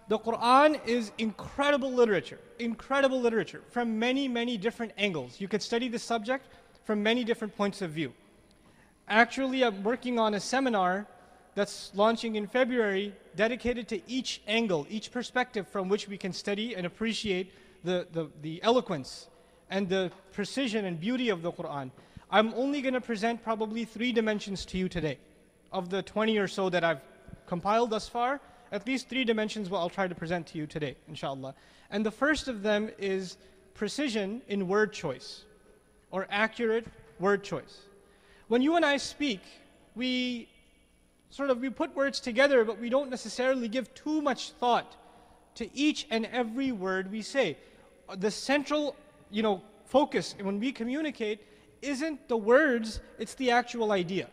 The Quran is incredible literature from many, many different angles. You could study the subject from many different points of view. Actually, I'm working on a seminar that's launching in February dedicated to each angle, each perspective from which we can study and appreciate the eloquence and the precision and beauty of the Quran. I'm only going to present probably 3 dimensions to you today. Of the 20 or so that I've compiled thus far, at least 3 dimensions I'll try to present to you today, inshallah. And the first of them is precision in word choice, or accurate word choice. When you and I speak, we put words together, but we don't necessarily give too much thought to each and every word we say. The central, focus when we communicate isn't the words, it's the actual idea.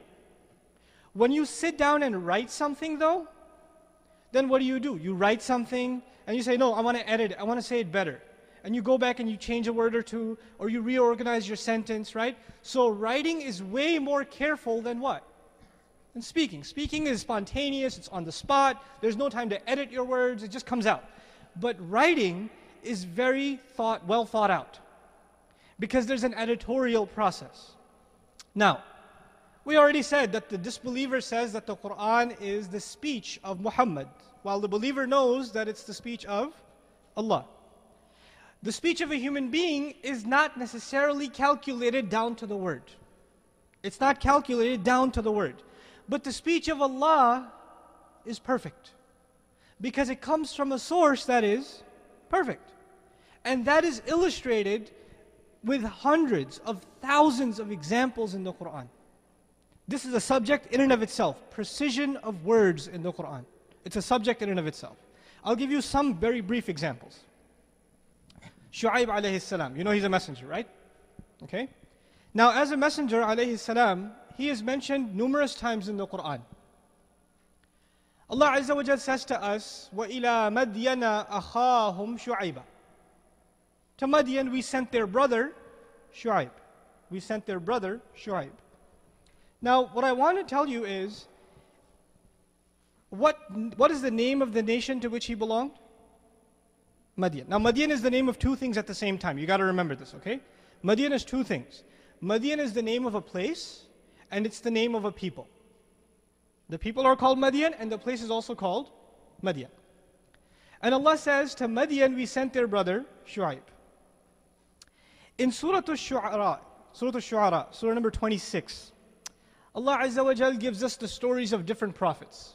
When you sit down and write something though, then what do? You write something and you say, no, I want to edit it, I want to say it better. And you go back and you change a word or two, or you reorganize your sentence, right? So writing is way more careful than what? Than speaking. Speaking is spontaneous, it's on the spot, there's no time to edit your words, it just comes out. But writing is very well thought out, because there's an editorial process. Now, we already said that the disbeliever says that the Quran is the speech of Muhammad, while the believer knows that it's the speech of Allah. The speech of a human being is not necessarily calculated down to the word. It's not calculated down to the word. But the speech of Allah is perfect, because it comes from a source that is perfect. And that is illustrated with hundreds of thousands of examples in the Quran. This is a subject in and of itself, precision of words in the Quran. It's a subject in and of itself. I'll give you some very brief examples. Shu'aib alayhi salam, he's a messenger, right? Okay? Now, as a messenger alayhi salam, he is mentioned numerous times in the Quran. Allah Azza wa Jal says to us, وَإِلَى مَدْيَنَ أَخَاهُمْ شُعَيْبًا. To Madian we sent their brother Shu'aib. We sent their brother Shu'aib. Now, what I want to tell you is, what is the name of the nation to which he belonged? Madian. Now, Madian is the name of 2 things at the same time. You got to remember this, okay? Madian is 2 things. Madian is the name of a place, and it's the name of a people. The people are called Madian, and the place is also called Madian. And Allah says, to Madian we sent their brother Shu'aib. In Surah Al-Shu'ara, Surah number 26, Allah Azza wa Jal gives us the stories of different prophets.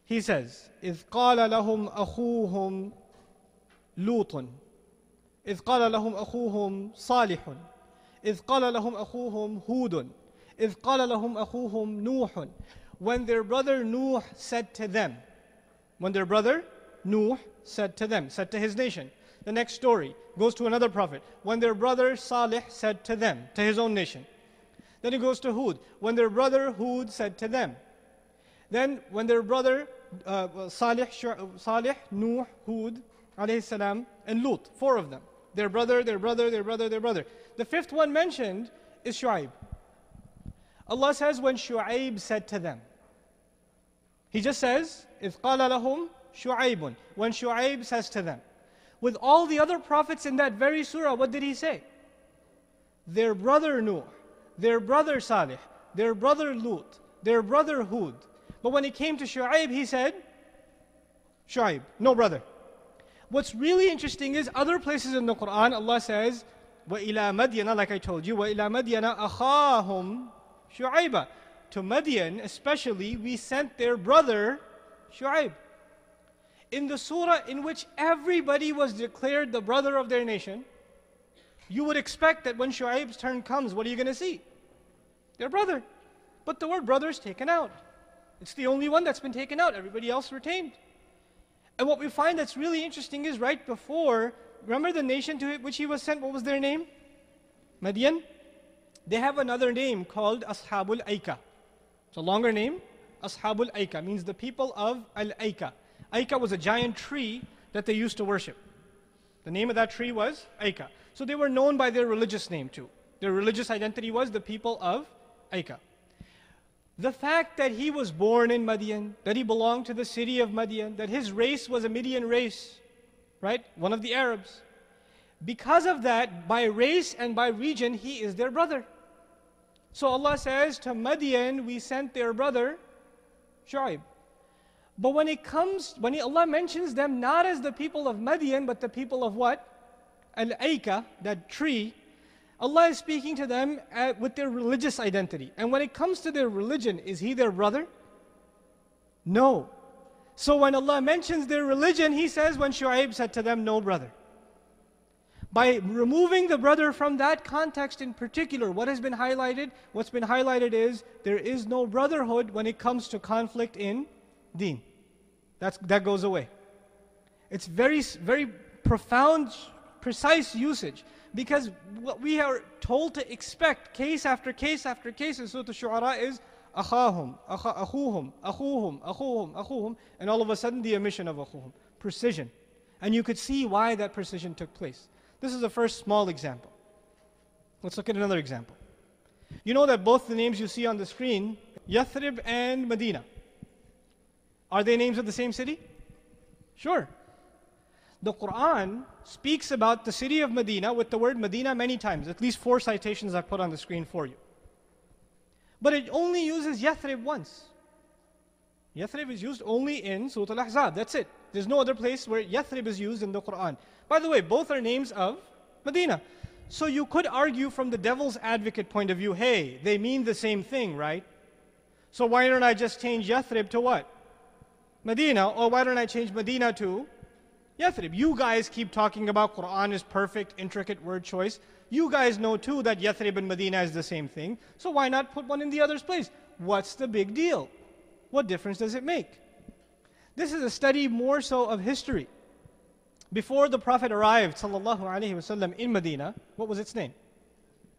He says, إِذْ قَالَ لَهُمْ أَخُوهُمْ لُوطٌ إِذْ قَالَ لَهُمْ أَخُوهُمْ صَالِحٌ إِذْ قَالَ لَهُمْ أَخُوهُمْ هُودٌ إِذْ قَالَ لَهُمْ أَخُوهُمْ نُوحٌ. When their brother Nuh said to them, when their brother Nuh said to them, said to his nation. The next story goes to another prophet. When their brother Salih said to them, to his own nation. Then it goes to Hud. When their brother Hud said to them. Then when their brother Salih, Nuh, Hud, alayhi salam, and Lut, 4 of them. Their brother. The 5th one mentioned is Shu'aib. Allah says when Shu'aib said to them. He just says, إِذْ قَالَ لَهُمْ شُعَيْبٌ. When Shu'aib says to them. With all the other prophets in that very surah, what did he say? Their brother Nuh, their brother Salih, their brother Lut, their brother Hud. But when it came to Shu'aib, he said, Shu'aib, no brother. What's really interesting is other places in the Quran, Allah says, وَإِلَى مَدْيَنَ, like I told you, وَإِلَى مَدْيَنَ أَخَاهُمْ شُعَيْبًا. To Madian especially, we sent their brother Shu'aib. In the surah in which everybody was declared the brother of their nation, you would expect that when Shu'aib's turn comes, what are you going to see? Their brother. But the word brother is taken out. It's the only one that's been taken out. Everybody else retained. And what we find that's really interesting is right before, remember the nation to which he was sent, what was their name? Madian. They have another name called Ashabul Aika. It's a longer name. Ashabul Aika means the people of Al-Aika. Aika was a giant tree that they used to worship. The name of that tree was Aika. So they were known by their religious name too. Their religious identity was the people of Aika. The fact that he was born in Madian, that he belonged to the city of Madian, that his race was a Midian race, right? One of the Arabs. Because of that, by race and by region, he is their brother. So Allah says, to Madian, we sent their brother, Shu'aib. But when Allah mentions them not as the people of Madian, but the people of what? Al-Aika, that tree, Allah is speaking to them with their religious identity. And when it comes to their religion, is he their brother? No. So when Allah mentions their religion, He says, when Shu'aib said to them, no brother. By removing the brother from that context in particular, what has been highlighted? What's been highlighted is, there is no brotherhood when it comes to conflict in deen. That goes away. It's very, very profound, precise usage. Because what we are told to expect, case after case after case in Surah Al-Shu'ara is, أخاهم, أخوهم, أخوهم, أخوهم, أخوهم, and all of a sudden the omission of أخوهم. Precision. And you could see why that precision took place. This is the first small example. Let's look at another example. You know that both the names you see on the screen, Yathrib and Medina, are they names of the same city? Sure. The Quran speaks about the city of Medina with the word Medina many times. At least 4 citations I've put on the screen for you. But it only uses Yathrib once. Yathrib is used only in Surah Al-Ahzab. That's it. There's no other place where Yathrib is used in the Quran. By the way, both are names of Medina. So you could argue from the devil's advocate point of view, hey, they mean the same thing, right? So why don't I just change Yathrib to what? Medina. Or why don't I change Medina to Yathrib? You guys keep talking about Quran is perfect, intricate word choice. You guys know too that Yathrib and Medina is the same thing. So why not put one in the other's place? What's the big deal? What difference does it make? This is a study more so of history. Before the Prophet arrived sallallahu alaihi wasallam in Medina, what was its name?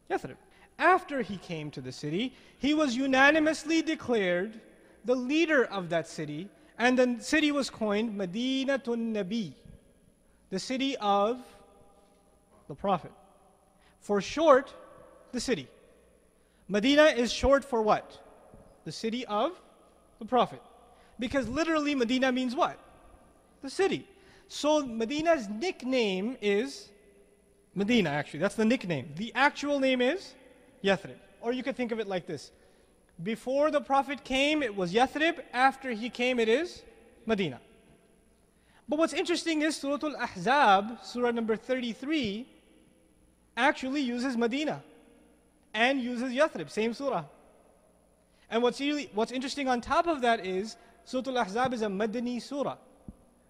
Yathrib. After he came to the city, he was unanimously declared the leader of that city, and the city was coined Madinatun Nabi, the city of the Prophet. For short, the city. Medina is short for what? The city of the Prophet. Because literally Medina means what? The city. So Medina's nickname is Medina, actually. That's the nickname. The actual name is Yathrib. Or you could think of it like this. Before the Prophet came, it was Yathrib. After he came, it is Medina. But what's interesting is Surah Al-Ahzab, Surah number 33, actually uses Medina and uses Yathrib, same surah. And what's interesting on top of that is Surah Al-Ahzab is a Madani surah.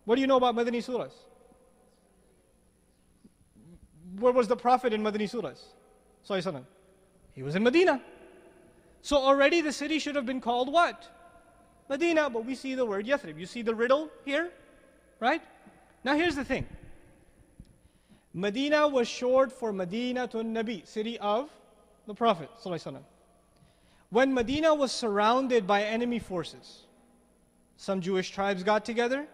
What do you know about Madani surahs? Where was the Prophet in Madani surahs? Sallallahu He was in Medina. So already the city should have been called what? Medina, but we see the word Yathrib. You see the riddle here? Right? Now here's the thing. Medina was short for Madinatun Nabi, city of the Prophet ﷺ. When Medina was surrounded by enemy forces, some Jewish tribes got together.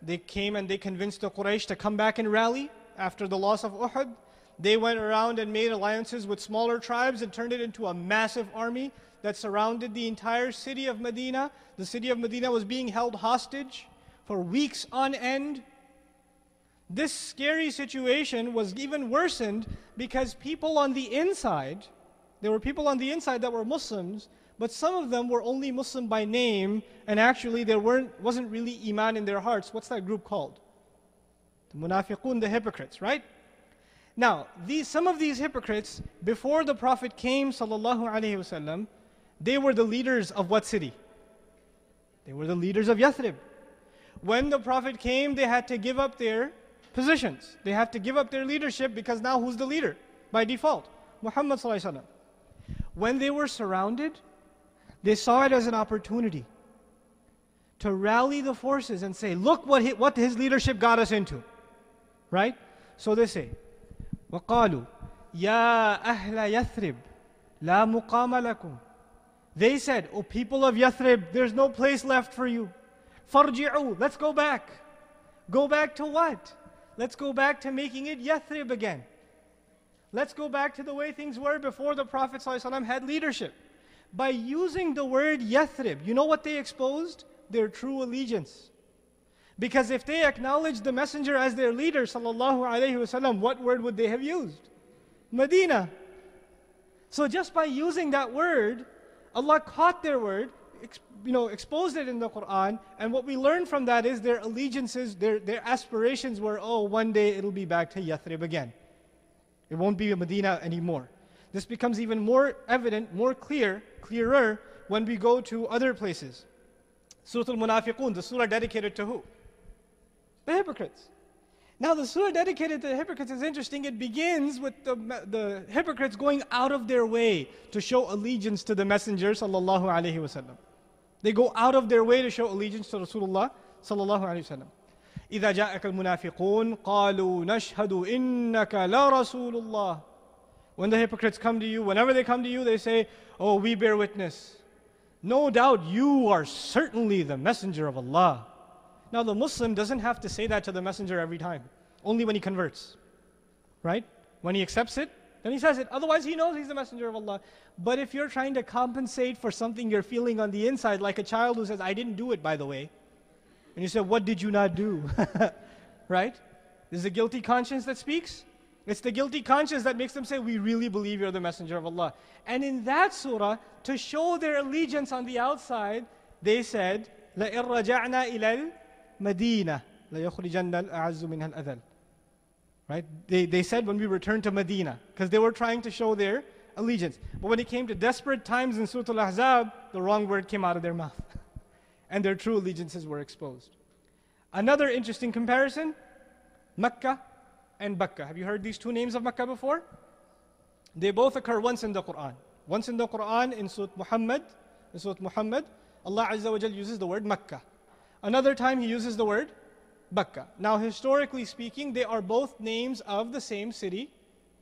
They came and they convinced the Quraysh to come back and rally after the loss of Uhud. They went around and made alliances with smaller tribes and turned it into a massive army that surrounded the entire city of Medina. The city of Medina was being held hostage for weeks on end. This scary situation was even worsened because people on the inside, there were people on the inside that were Muslims, but some of them were only Muslim by name, and actually there wasn't really Iman in their hearts. What's that group called? The Munafiqun, the hypocrites, right? Now, some of these hypocrites, before the Prophet came, sallallahu alaihi wasallam, they were the leaders of what city? They were the leaders of Yathrib. When the Prophet came, they had to give up their positions. They had to give up their leadership because now who's the leader? By default, Muhammad sallallahu alaihi wasallam. When they were surrounded, they saw it as an opportunity to rally the forces and say, look what his leadership got us into. Right? So they say, وَقَالُوا يَا أَهْلَ يَثْرِبْ لَا مُقَامَ لَكُمْ. They said, O people of Yathrib, there's no place left for you. فَارْجِعُوا, let's go back. Go back to what? Let's go back to making it Yathrib again. Let's go back to the way things were before the Prophet ﷺ had leadership. By using the word Yathrib, you know what they exposed? Their true allegiance. Because if they acknowledged the messenger as their leader, sallallahu alaihi wasallam, what word would they have used? Medina. So just by using that word, Allah caught their word, exposed it in the Quran, and what we learn from that is their allegiances, their aspirations were, oh, one day it'll be back to Yathrib again. It won't be Medina anymore. This becomes even more evident, more clearer when we go to other places. Surah Al-Munafiqun, the surah dedicated to who? The hypocrites. Now the surah dedicated to the hypocrites is interesting. It begins with the hypocrites going out of their way to show allegiance to the Messenger sallallahu alaihi wasallam. They go out of their way to show allegiance to Rasulullah sallallahu alaihi wasallam. إذا جاءك المنافقون قالوا نشهد إنك لرسول الله. When the hypocrites come to you, whenever they come to you, they say, oh, we bear witness. No doubt you are certainly the messenger of Allah. Now the Muslim doesn't have to say that to the messenger every time. Only when he converts. Right? When he accepts it, then he says it. Otherwise he knows he's the messenger of Allah. But if you're trying to compensate for something you're feeling on the inside, like a child who says, I didn't do it by the way. And you say, what did you not do? Right? This is a guilty conscience that speaks. It's the guilty conscience that makes them say, we really believe you're the messenger of Allah. And in that surah, to show their allegiance on the outside, they said, لَإِن رَجَعْنَا إِلَى الْمَدِينَةِ لَيَخْرِجَنَّ الْأَعَزُّ مِنْهَا الْأَذَلُ. Right? They said when we return to Medina, because they were trying to show their allegiance. But when it came to desperate times in Surah Al-Ahzab, the wrong word came out of their mouth. And their true allegiances were exposed. Another interesting comparison, Makkah and Bakka. Have you heard these two names of Makkah before? They both occur once in the Quran. Once in the Quran in Surah Muhammad, Allah Azza wa Jal uses the word Makkah. Another time He uses the word Bakka. Now historically speaking, they are both names of the same city,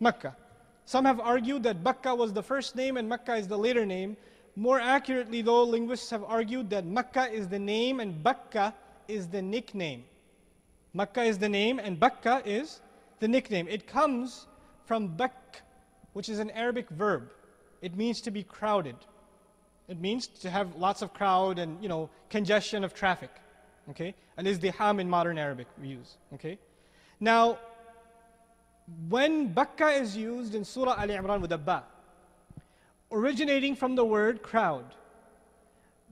Makkah. Some have argued that Bakka was the first name and Makkah is the later name. More accurately though, linguists have argued that Makkah is the name and Bakka is the nickname. Makkah is the name and Bakka is the nickname. It comes from Bak, which is an Arabic verb. It means to be crowded. It means to have lots of crowd and, congestion of traffic. Okay? Al-izdiham in modern Arabic we use. Okay? Now, when Bakka is used in Surah Al-Imran with a ba, originating from the word crowd,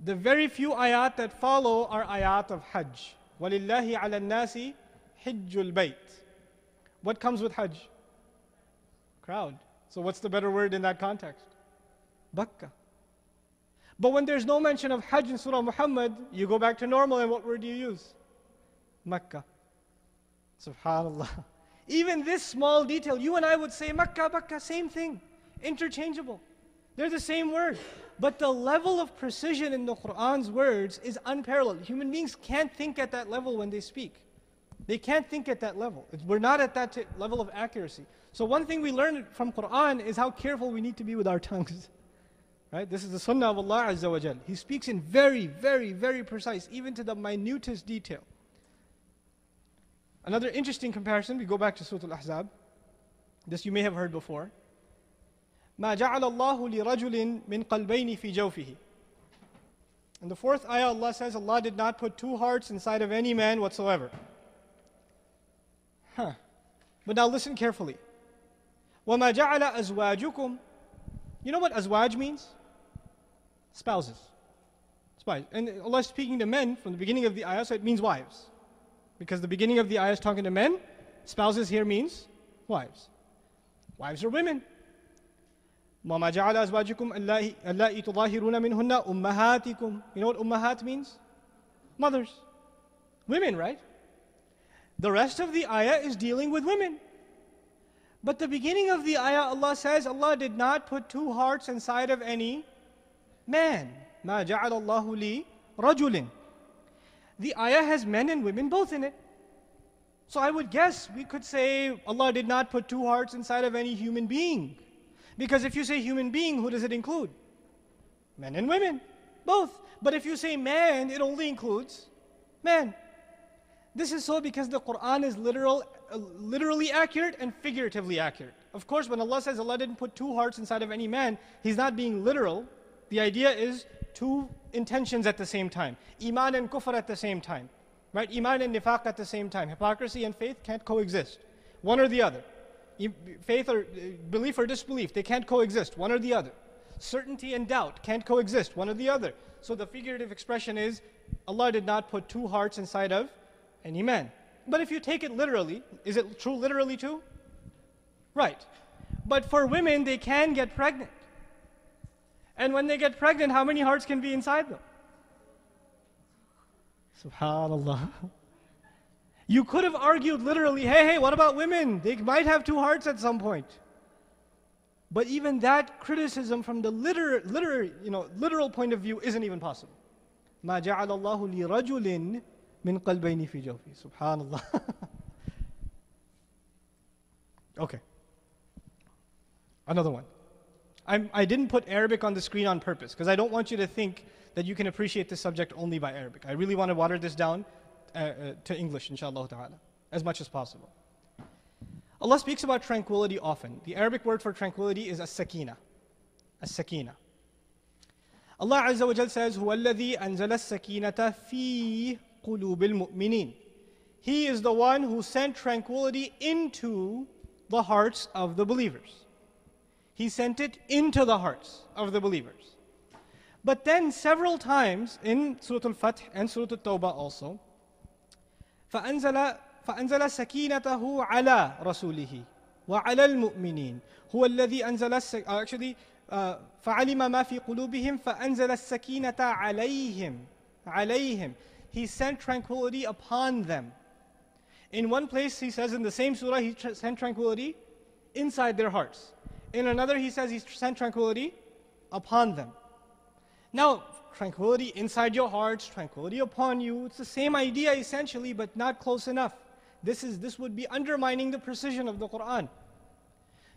the very few ayat that follow are ayat of Hajj. وَلِلَّهِ عَلَى النَّاسِ حِجُّ الْبَيْتِ. What comes with Hajj? Crowd. So what's the better word in that context? Bakka. But when there's no mention of Hajj in Surah Muhammad, you go back to normal and what word do you use? Makkah. Subhanallah. Even this small detail, you and I would say Makkah, Bakka, same thing. Interchangeable. They're the same word. But the level of precision in the Qur'an's words is unparalleled. Human beings can't think at that level when they speak. They can't think at that level. We're not at that level of accuracy. So one thing we learn from Qur'an is how careful we need to be with our tongues. Right? This is the sunnah of Allah Azza wa Jal. He speaks in very, very, very precise, even to the minutest detail. Another interesting comparison, we go back to Surah Al-Ahzab. This you may have heard before. مَا جَعَلَ اللَّهُ لِرَجُلٍ مِّن قَلْبَيْنِ فِي جَوْفِهِ. In the fourth ayah, Allah says, Allah did not put two hearts inside of any man whatsoever. But now listen carefully. وَمَا جَعَلَ أَزْوَاجُكُمْ. You know what azwaj means? Spouses. Spouses. And Allah is speaking to men from the beginning of the ayah, so it means wives. Because the beginning of the ayah is talking to men, spouses here means wives. Wives are women. وَمَا جَعَلَ أَزْوَاجُكُمْ اللَّائِي تُظَاهِرُونَ مِنْهُنَّ أُمَّهَاتِكُمْ. You know what ummahat means? Mothers. Women, right? The rest of the ayah is dealing with women. But the beginning of the ayah, Allah says, Allah did not put two hearts inside of any man. مَا جَعَلَ اللَّهُ لِي رَجُلٍ. The ayah has men and women both in it. So I would guess we could say Allah did not put two hearts inside of any human being. Because if you say human being, who does it include? Men and women, both. But if you say man, it only includes man. This is so because the Quran is literally accurate and figuratively accurate. Of course, when Allah says Allah didn't put two hearts inside of any man, He's not being literal. The idea is two intentions at the same time. Iman and kufr at the same time. Right? Iman and nifaq at the same time. Hypocrisy and faith can't coexist. One or the other. Faith or belief or disbelief, they can't coexist. One or the other. Certainty and doubt can't coexist. One or the other. So the figurative expression is, Allah did not put two hearts inside of any man. But if you take it literally, is it true literally too? Right. But for women, they can get pregnant. And when they get pregnant, how many hearts can be inside them? Subhanallah. You could have argued literally, hey, what about women? They might have two hearts at some point. But even that criticism from the literal point of view isn't even possible. مَا جَعَلَ اللَّهُ لِرَجُلٍ مِنْ قَلْبَيْنِ فِي جَوْفِهِ. Subhanallah. Okay. Another one. I didn't put Arabic on the screen on purpose because I don't want you to think that you can appreciate this subject only by Arabic. I really want to water this down to English, inshallah ta'ala, as much as possible. Allah speaks about tranquility often. The Arabic word for tranquility is as-sakina. As-sakina. Allah Azza wa Jal says, هُوَ الَّذِي أَنزَلَ السَّكِينَةَ فِي قُلُوبِ الْمُؤْمِنِينَ. He is the one who sent tranquility into the hearts of the believers. He sent it into the hearts of the believers. But then several times in Surah Al-Fath and Surah Al-Tawbah also, فَأَنزَلَ سَكِينَتَهُ عَلَى رَسُولِهِ وَعَلَى الْمُؤْمِنِينَ هُوَ الَّذِي أَنزَلَ فَعَلِمَ مَا فِي قُلُوبِهِمْ فَأَنزَلَ السَّكِينَةَ عَلَيْهِمْ. He sent tranquility upon them. In one place he says in the same surah, he sent tranquility inside their hearts. In another he says he sent tranquility upon them. Now, tranquility inside your hearts, tranquility upon you, it's the same idea essentially, but not close enough. This would be undermining the precision of the Quran.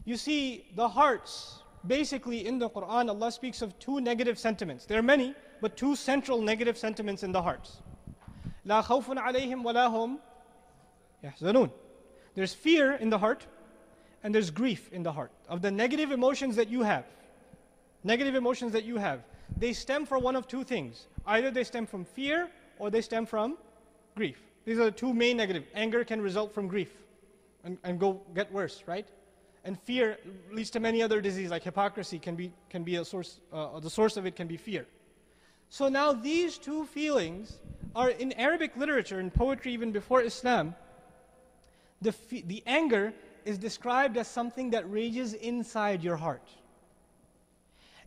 You see, the hearts, basically in the Quran, Allah speaks of two negative sentiments. There are many, but two central negative sentiments in the hearts. لا خوف عليهم ولا هم يحزنون. There's fear in the heart, and there's grief in the heart. Of the negative emotions that you have, they stem from one of two things. Either they stem from fear, or they stem from grief. These are the two main negative. Anger can result from grief and go get worse, right? And fear leads to many other diseases, like hypocrisy can be a source, the source of it can be fear. So now these two feelings are in Arabic literature, in poetry even before Islam, the anger is described as something that rages inside your heart.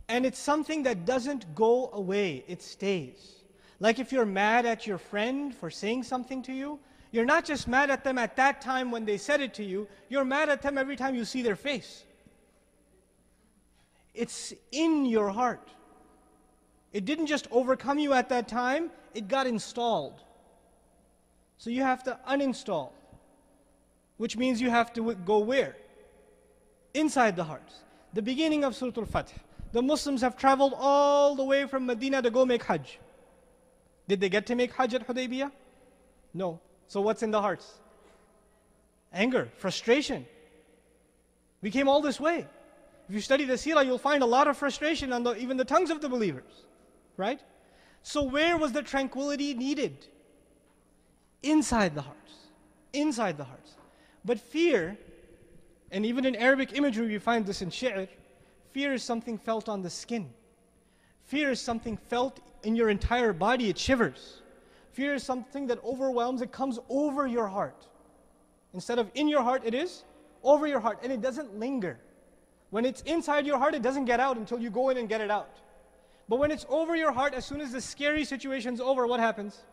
And it's something that doesn't go away, it stays. Like if you're mad at your friend for saying something to you, you're not just mad at them at that time when they said it to you, you're mad at them every time you see their face. It's in your heart. It didn't just overcome you at that time, it got installed. So you have to uninstall, which means you have to go where? Inside the hearts. The beginning of Surah Al-Fath. The Muslims have traveled all the way from Medina to go make Hajj. Did they get to make Hajj at Hudaybiyah? No. So what's in the hearts? Anger, frustration. We came all this way. If you study the seerah, you'll find a lot of frustration on even the tongues of the believers. Right? So where was the tranquility needed? Inside the hearts. Inside the hearts. But fear, and even in Arabic imagery we find this in shi'r, fear is something felt on the skin. Fear is something felt in your entire body, it shivers. Fear is something that overwhelms, it comes over your heart. Instead of in your heart, it is over your heart, and it doesn't linger. When it's inside your heart, it doesn't get out until you go in and get it out. But when it's over your heart, as soon as the scary situation's over, what happens?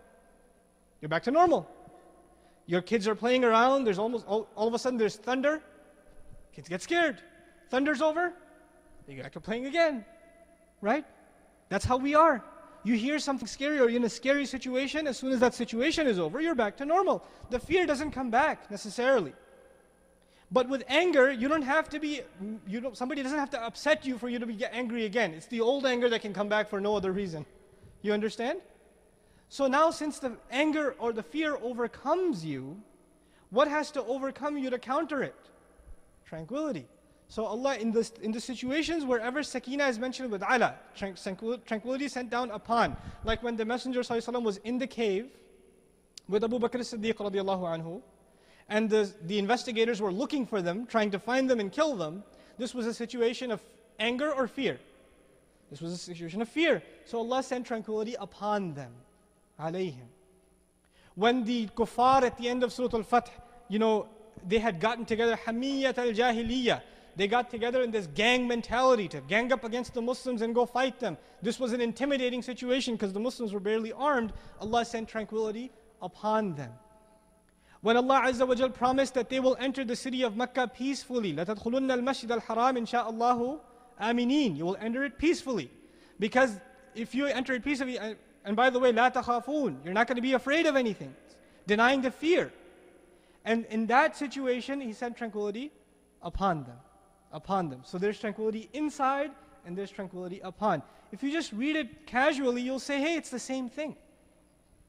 You're back to normal. Your kids are playing around, there's almost, all of a sudden there's thunder. Kids get scared. Thunder's over, they get back to playing again. Right? That's how we are. You hear something scary or you're in a scary situation, as soon as that situation is over, you're back to normal. The fear doesn't come back necessarily. But with anger, you don't have to be, somebody doesn't have to upset you for you to be angry again. It's the old anger that can come back for no other reason. You understand? So now since the anger or the fear overcomes you, what has to overcome you to counter it? Tranquility. So Allah, in the situations wherever sakina is mentioned with ala, tranquility sent down upon, like when the Messenger ﷺ was in the cave with Abu Bakr as-Siddiq radiallahu anhu, and the investigators were looking for them, trying to find them and kill them, this was a situation of anger or fear. This was a situation of fear. So Allah sent tranquility upon them, alayhim. When the kuffar at the end of Surah Al-Fath, they had gotten together, hamiyat al-jahiliyyah. They got together in this gang mentality to gang up against the Muslims and go fight them. This was an intimidating situation because the Muslims were barely armed. Allah sent tranquility upon them. When Allah Azza wa Jal promised that they will enter the city of Mecca peacefully, لَتَدْخُلُنَّ الْمَسْجِدَ الْحَرَامِ إِنْ شَاءَ اللَّهُ آمِنِينَ. You will enter it peacefully. Because if you enter it peacefully, and by the way, لَا تَخَافُونَ, you're not going to be afraid of anything. Denying the fear. And in that situation, He sent tranquility upon them. So there's tranquility inside and there's tranquility upon. If you just read it casually, you'll say, hey, it's the same thing.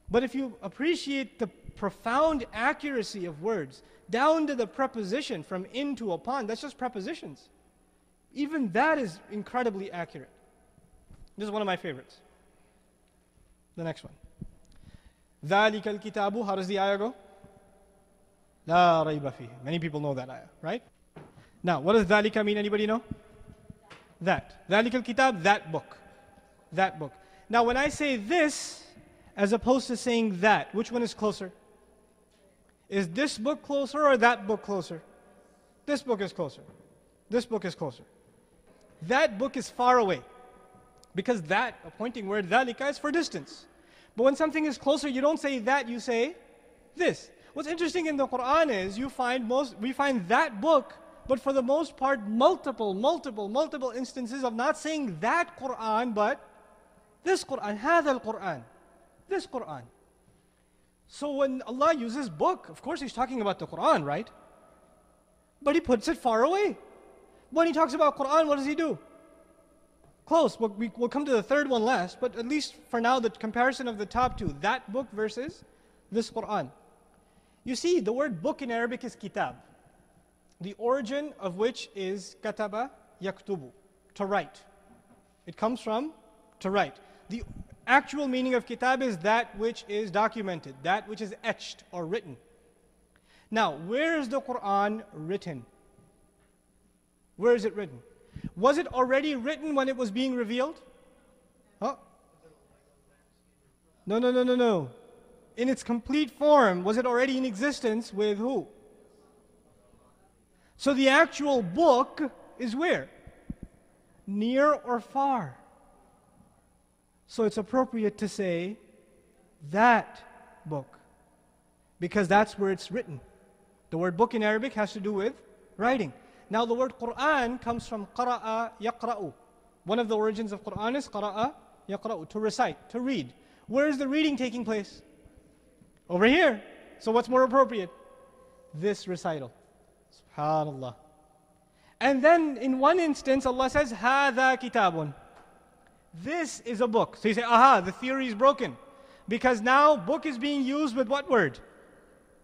But if you appreciate the profound accuracy of words, down to the preposition from in to upon, that's just prepositions. Even that is incredibly accurate. This is one of my favorites. The next one. ذَلِكَ الْكِتَابُ. How does the ayah go? لَا رَيْبَ فِيهِ. Many people know that ayah, right? Now, what does ذَلِكَ mean? Anybody know? That. ذَلِكَ الْكِتَابُ, that book. That book. Now, when I say this, as opposed to saying that, which one is closer? Is this book closer or that book closer? This book is closer. This book is closer. That book is far away. Because that, a pointing word, ذَلِكَ, is for distance. But when something is closer, you don't say that, you say this. What's interesting in the Quran is we find that book, but for the most part, multiple instances of not saying that Quran, but this Quran, هذا القرآن, this Quran. So when Allah uses book, of course He's talking about the Quran, right? But He puts it far away. When He talks about Quran, what does He do? Close. We'll come to the third one last, but at least for now, the comparison of the top two, that book versus this Quran. You see, the word book in Arabic is kitab, the origin of which is kataba yaktubu, to write. It comes from to write. The actual meaning of kitab is that which is documented, that which is etched or written. Now, where is the Quran written? Where is it written? Was it already written when it was being revealed? Huh? No. In its complete form, was it already in existence with who? So the actual book is where? Near or far? So it's appropriate to say that book, because that's where it's written. The word book in Arabic has to do with writing. Now the word Quran comes from qara'a yaqra'u. One of the origins of Quran is qara'a yaqra'u, to recite, to read. Where is the reading taking place? Over here. So what's more appropriate? This recital. SubhanAllah. And then in one instance Allah says, هَذَا كِتَابٌ. This is a book. So you say, aha, the theory is broken. Because now book is being used with what word?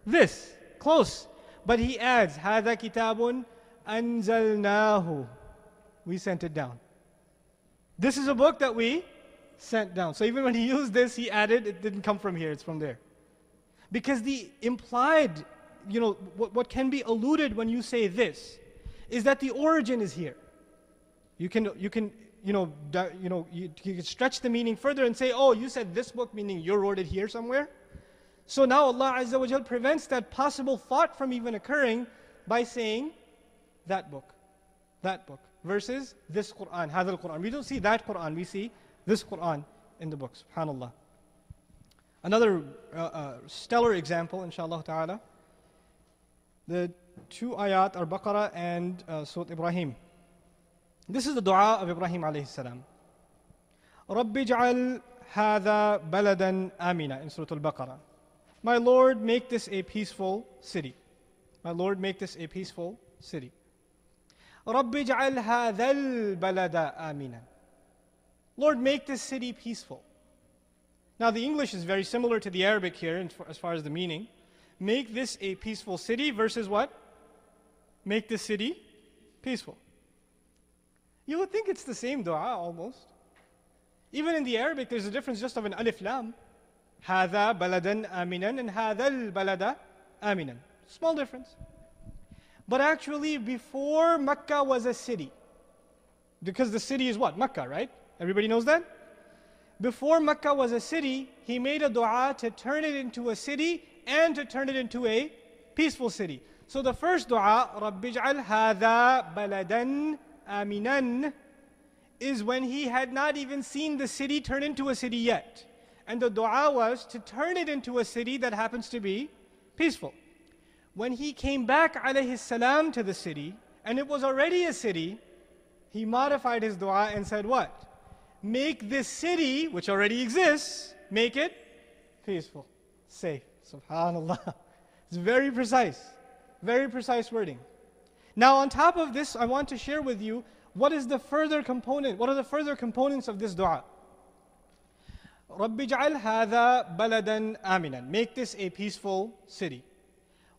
This. Close. But he adds, هَذَا كِتَابٌ أَنزَلْنَاهُ. We sent it down. This is a book that we sent down. So even when he used this, he added, it didn't come from here, it's from there. Because the implied, what can be alluded when you say this, is that the origin is here. You can stretch the meaning further and say, oh, you said this book, meaning you wrote it here somewhere. So now Allah Azza wa Jal prevents that possible thought from even occurring by saying that book versus this Quran, هذا القرآن. We don't see that Quran, we see this Quran in the book. SubhanAllah. Another stellar example, inshallah ta'ala, the two ayat, Al-Baqarah and Surah Ibrahim. This is the dua of Ibrahim alayhi salam. رَبِّ اجْعَلْ هَذَا بَلَدًا آمِنًا in Surah Al-Baqarah. My Lord, make this a peaceful city. My Lord, make this a peaceful city. رَبِّ اجْعَلْ هَذَا الْبَلَدَ آمِنًا. Lord, make this city peaceful. Now the English is very similar to the Arabic here as far as the meaning. Make this a peaceful city versus what? Make this city peaceful. You would think it's the same dua almost. Even in the Arabic, there's a difference just of an alif lam. هذا بلدا آمنا and هذا البلد آمنا. Small difference. But actually, before Mecca was a city, because the city is what? Mecca, right? Everybody knows that? Before Mecca was a city, he made a dua to turn it into a city and to turn it into a peaceful city. So the first dua, رَبِّ اجْعَلْ هَذَا بَلَدًا آمِنًا, is when he had not even seen the city turn into a city yet. And the dua was to turn it into a city that happens to be peaceful. When he came back alayhi salam to the city, and it was already a city, he modified his dua and said what? Make this city, which already exists, make it peaceful, safe. Subhanallah. It's very precise wording. Now on top of this, I want to share with you what are the further components of this dua. رَبِّ اجْعَلْ هَذَا بَلَدًا آمِنًا. Make this a peaceful city.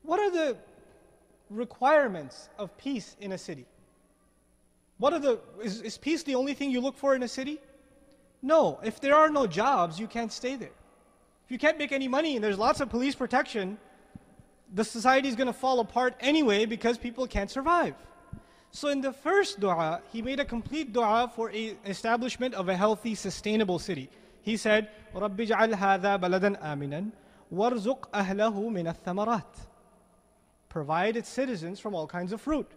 What are the requirements of peace in a city? Is peace the only thing you look for in a city? No. If there are no jobs, you can't stay there. If you can't make any money and there's lots of police protection, the society is going to fall apart anyway because people can't survive. So in the first dua, he made a complete dua for an establishment of a healthy, sustainable city. He said, رَبِّ اجْعَلْ هَذَا بَلَدًا آمِنًا وَارْزُقْ أَهْلَهُ مِنَ الثَّمَرَاتِ. Provide its citizens from all kinds of fruit.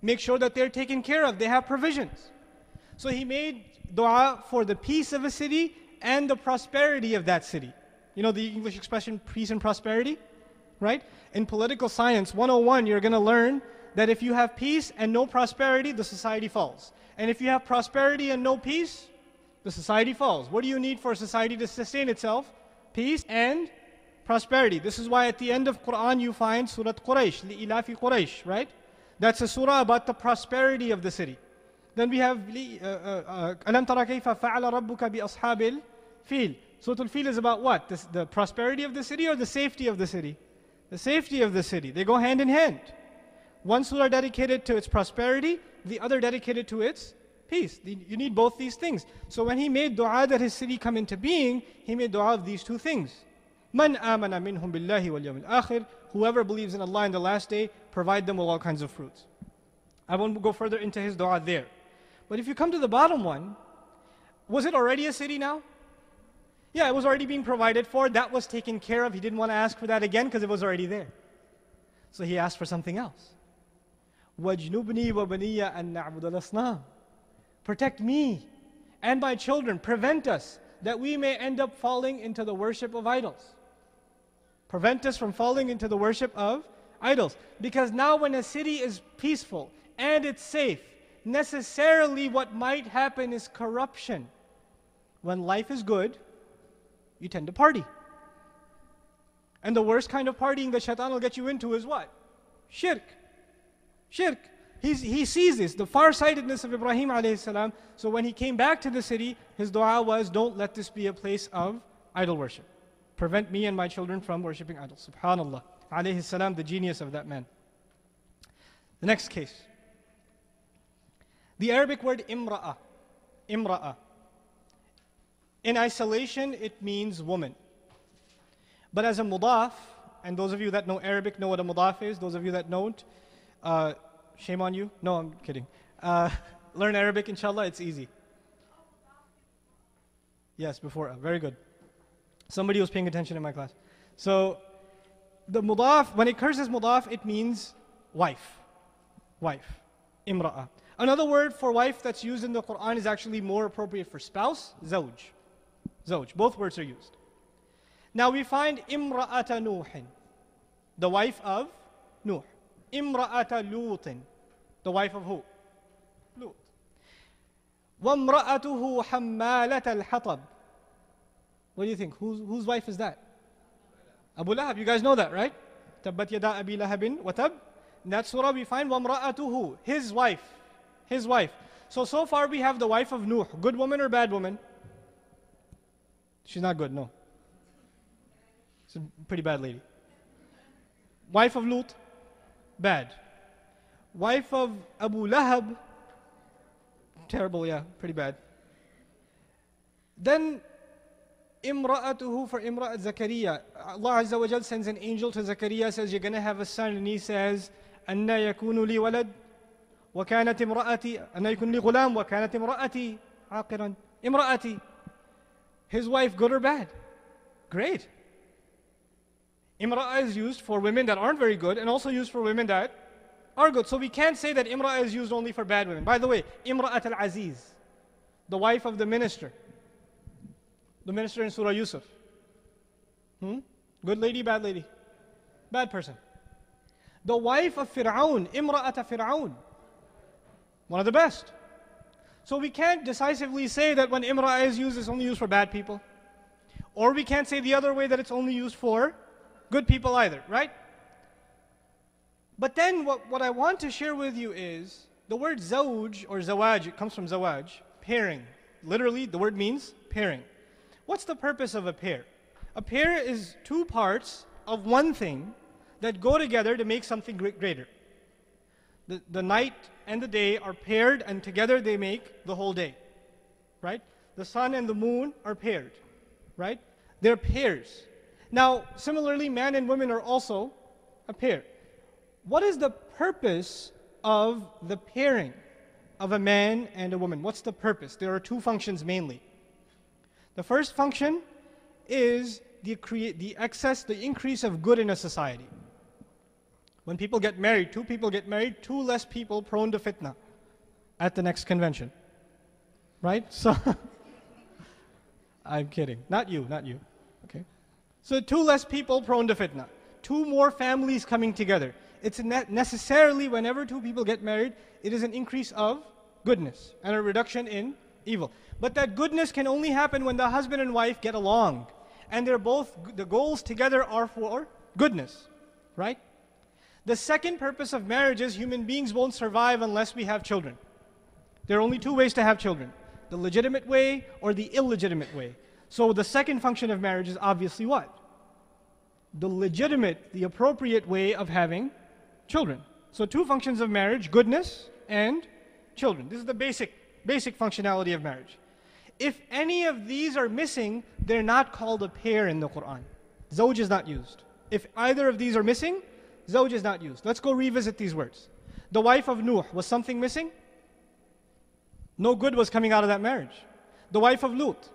Make sure that they're taken care of, they have provisions. So he made dua for the peace of a city and the prosperity of that city. You know the English expression, peace and prosperity? Right? In political science 101, you're going to learn that if you have peace and no prosperity, the society falls. And if you have prosperity and no peace, the society falls. What do you need for a society to sustain itself? Peace and prosperity. This is why at the end of Quran you find Surah Quraysh, لِإِلَافِ Quraysh, right? That's a surah about the prosperity of the city. Then we have أَلَمْ تَرَ كَيْفَ فَعَلَ رَبُّكَ بِأَصْحَابِ الْفِيلِ. Surah Al-Fil is about what? The prosperity of the city or the safety of the city? The safety of the city. They go hand in hand. One surah dedicated to its prosperity, the other dedicated to its peace. You need both these things. So when he made dua that his city come into being, he made dua of these two things. مَنْ آمَنَ مِنْهُمْ بِاللَّهِ وَالْيَوْمِ الْآخِرِ. Whoever believes in Allah and the last day, provide them with all kinds of fruits. I won't go further into his dua there. But if you come to the bottom one, was it already a city now? Yeah, it was already being provided for. That was taken care of. He didn't want to ask for that again because it was already there. So he asked for something else. وَاجْنُبْنِي وَبَنِيَّ أَن نَعْبُدَ الْأَصْنَامِ. Protect me and my children. Prevent us that we may end up falling into the worship of idols. Prevent us from falling into the worship of idols. Because now when a city is peaceful and it's safe, necessarily what might happen is corruption. When life is good, you tend to party. And the worst kind of partying that shaitan will get you into is what? Shirk. Shirk. He sees this, the farsightedness of Ibrahim alayhi salam. So when he came back to the city, his dua was, don't let this be a place of idol worship. Prevent me and my children from worshipping idols. Subhanallah. Alayhi salam, the genius of that man. The next case. The Arabic word imra'a. Imra'a. In isolation, it means woman. But as a mudaf, and those of you that know Arabic know what a mudaf is, those of you that don't, shame on you. No, I'm kidding. Learn Arabic, inshallah, it's easy. Yes, before, very good. Somebody was paying attention in my class. So, the mudaf, when it occurs as mudaf, it means wife. Wife. Imra'a. Another word for wife that's used in the Quran is actually more appropriate for spouse, zawj. Zawj. Both words are used. Now we find imra'ata Nuhin, the wife of Nuh. Imra'ata Lutin, the wife of who? Lut. وَامْرَأَتُهُ حَمَّالَةَ الْحَطَبِ. What do you think? Whose wife is that? Abu Lahab. You guys know that, right? تَبَّتْ يَدَا أَبِي لَهَبٍ وَتَبْ. In that surah we find وَامْرَأَتُهُ, his wife. His wife. So far we have the wife of Nuh. Good woman or bad woman? She's not good, no. She's a pretty bad lady. Wife of Lut? Bad. Wife of Abu Lahab? Terrible, yeah, pretty bad. Then, imra'atuhu, for Imra'at Zakaria. Allah Azza wa Jal sends an angel to Zakaria, says, you're going to have a son, and he says, أَنَّا يَكُونُ لِي وَلَدْ وَكَانَتْ إِمْرَأَتِي أَنَّا يَكُونُ لِي غُلَامٌ وَكَانَتْ إِمْرَأَتِي عَاقِرًا. Imra'ati. His wife, good or bad? Great. Imra'a is used for women that aren't very good, and also used for women that are good. So we can't say that Imra'a is used only for bad women. By the way, Imra'at al-Aziz, the wife of the minister. The minister in Surah Yusuf. Good lady, bad lady? Bad person. The wife of Fir'aun, Imra'at Fir'aun. One of the best. So we can't decisively say that when Imra'a is used, it's only used for bad people. Or we can't say the other way, that it's only used for good people either, right? But then what I want to share with you is, the word zawj or zawaj, it comes from zawaj, pairing. Literally, the word means pairing. What's the purpose of a pair? A pair is two parts of one thing that go together to make something greater. The night and the day are paired, and together they make the whole day, right? The sun and the moon are paired, right? They're pairs. Now, similarly, man and women are also a pair. What is the purpose of the pairing of a man and a woman? What's the purpose? There are two functions mainly. The first function is the increase of good in a society. When people get married, two people get married, two less people prone to fitna at the next convention. Right? So, I'm kidding. Not you. Okay? So two less people prone to fitna. Two more families coming together. It's necessarily, whenever two people get married, it is an increase of goodness and a reduction in evil. But that goodness can only happen when the husband and wife get along. And the goals together are for goodness. Right? The second purpose of marriage is human beings won't survive unless we have children. There are only two ways to have children. The legitimate way or the illegitimate way. So the second function of marriage is obviously what? The legitimate, the appropriate way of having children. So two functions of marriage, goodness and children. This is the basic functionality of marriage. If any of these are missing, they're not called a pair in the Quran. Zawj is not used. If either of these are missing, zawj is not used. Let's go revisit these words. The wife of Nuh, was something missing? No good was coming out of that marriage. The wife of Lut,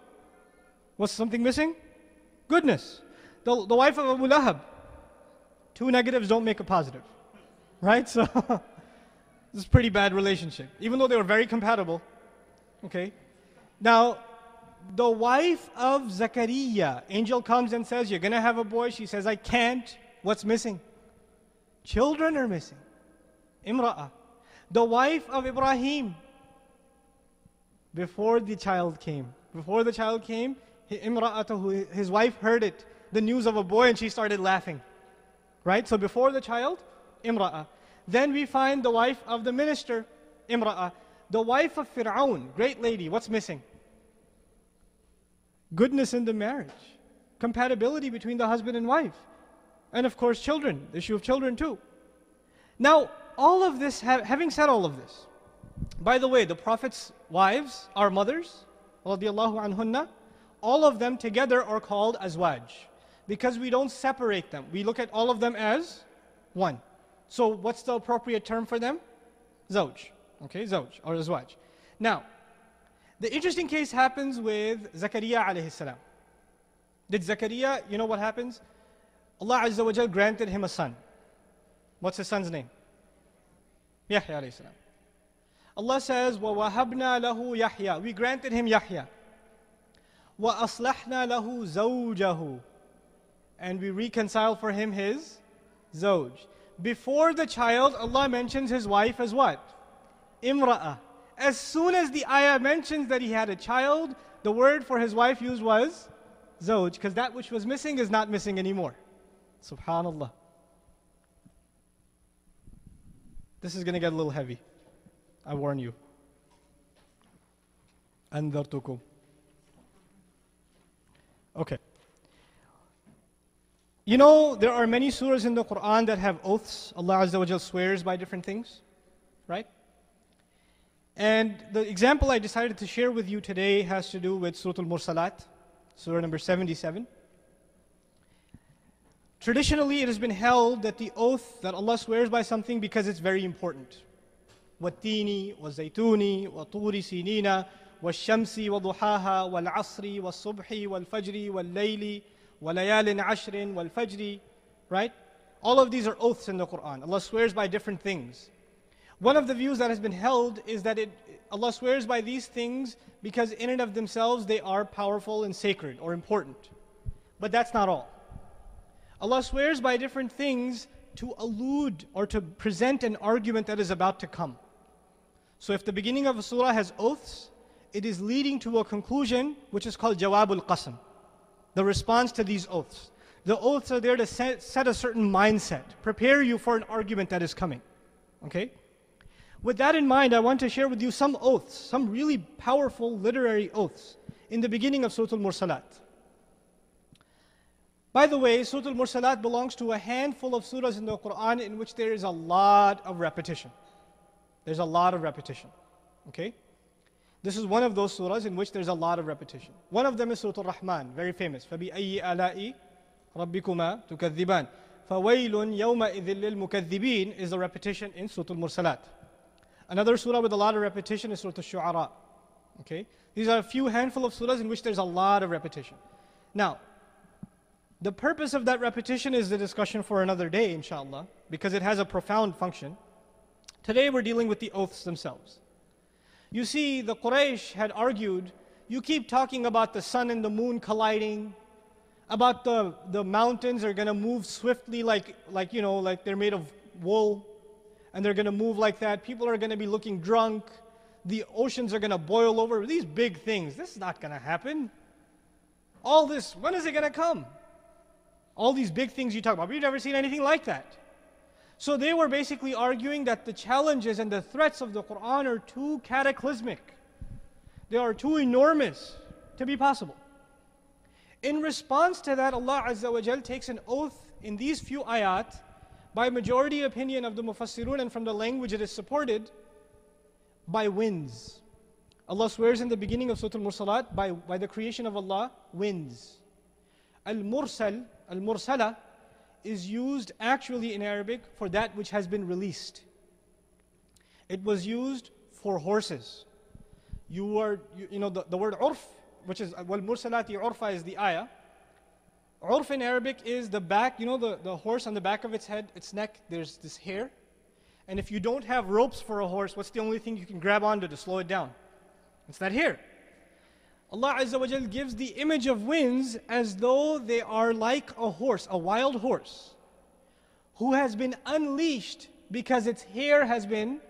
was something missing? Goodness. The wife of Abu Lahab, two negatives don't make a positive. Right? So, this is a pretty bad relationship. Even though they were very compatible. Okay? Now, the wife of Zakaria, angel comes and says, you're going to have a boy. She says, I can't. What's missing? Children are missing. Imra'a. The wife of Ibrahim, before the child came, Imra'atahu, his wife heard it, the news of a boy, and she started laughing. Right? So before the child, Imra'a. Then we find the wife of the minister, Imra'a. The wife of Fir'aun, great lady, what's missing? Goodness in the marriage. Compatibility between the husband and wife. And of course children, the issue of children too. Now, all of this, having said all of this, by the way, the Prophet's wives, our mothers, radiyallahu anhunna, all of them together are called azwaj. Because we don't separate them. We look at all of them as one. So what's the appropriate term for them? Zawj. Okay, zawj or azwaj. Now, the interesting case happens with Zakaria alayhi salam. Did Zakaria, you know what happens? Allah Azza wa Jal granted him a son. What's his son's name? Yahya alayhi salam. Allah says, وَوَهَبْنَا لَهُ يَحْيَا. We granted him Yahya. وَأَصْلَحْنَا لَهُ زَوْجَهُ. And we reconcile for him his zawj. Before the child, Allah mentions his wife as what? Imra'a. As soon as the ayah mentions that he had a child, the word for his wife used was zawj, because that which was missing is not missing anymore. Subhanallah. This is going to get a little heavy. I warn you. أنذرتكم. Okay. You know, there are many surahs in the Quran that have oaths. Allah Azza wa Jal swears by different things. Right? And the example I decided to share with you today has to do with Surah Al-Mursalat, Surah number 77. Traditionally, it has been held that the oath that Allah swears by something because it's very important. وَالتِّينِ وَالزَّيْتُونِ وَطُورِ سِينِينَ وَالشَّمْسِ وَضُحَاهَا وَالْعَصْرِ وَالصُّبْحِ وَالْفَجْرِ وَاللَّيْلِ وَلَيَالٍ عَشْرٍ وَالْفَجْرِ. Right? All of these are oaths in the Quran. Allah swears by different things. One of the views that has been held is that Allah swears by these things because in and of themselves they are powerful and sacred or important. But that's not all. Allah swears by different things to allude or to present an argument that is about to come. So if the beginning of a surah has oaths, it is leading to a conclusion which is called Jawabul Qasam, the response to these oaths. The oaths are there to set a certain mindset, prepare you for an argument that is coming. Okay? With that in mind, I want to share with you some oaths, some really powerful literary oaths in the beginning of Surah Al-Mursalat. By the way, Surah Al-Mursalat belongs to a handful of surahs in the Quran in which there is a lot of repetition. There's a lot of repetition. Okay? This is one of those surahs in which there's a lot of repetition. One of them is Surah Al-Rahman, very famous. فَبِأَيِّ آلَاءِ رَبِّكُمَا تُكَذِّبَانِ فَوَيْلٌ يَوْمَئِذٍ لِلْمُكَذِّبِينَ is the repetition in Surah Al-Mursalat. Another surah with a lot of repetition is Surah Al-Shu'ara. Okay? These are a few handful of surahs in which there's a lot of repetition. Now, the purpose of that repetition is the discussion for another day, inshallah, because it has a profound function. Today we're dealing with the oaths themselves. You see, the Quraysh had argued, you keep talking about the sun and the moon colliding, about the mountains are going to move swiftly like they're made of wool, and they're going to move like that. People are going to be looking drunk. The oceans are going to boil over. These big things, this is not going to happen. All this, when is it going to come? All these big things you talk about, we've never seen anything like that. So they were basically arguing that the challenges and the threats of the Quran are too cataclysmic. They are too enormous to be possible. In response to that, Allah Azza wa Jal takes an oath in these few ayat, by majority opinion of the Mufassirun and from the language it is supported, by winds. Allah swears in the beginning of Surah Al-Mursalat by the creation of Allah, winds. Al-Mursala is used actually in Arabic for that which has been released. It was used for horses. The word urf, which is wal-mursalati urfa is the ayah. Urf in Arabic is the back, the horse on the back of its head, its neck, there's this hair. And if you don't have ropes for a horse, what's the only thing you can grab onto to slow it down? It's that hair. Allah Azza wa Jal gives the image of winds as though they are like a horse, a wild horse, who has been unleashed because its hair has been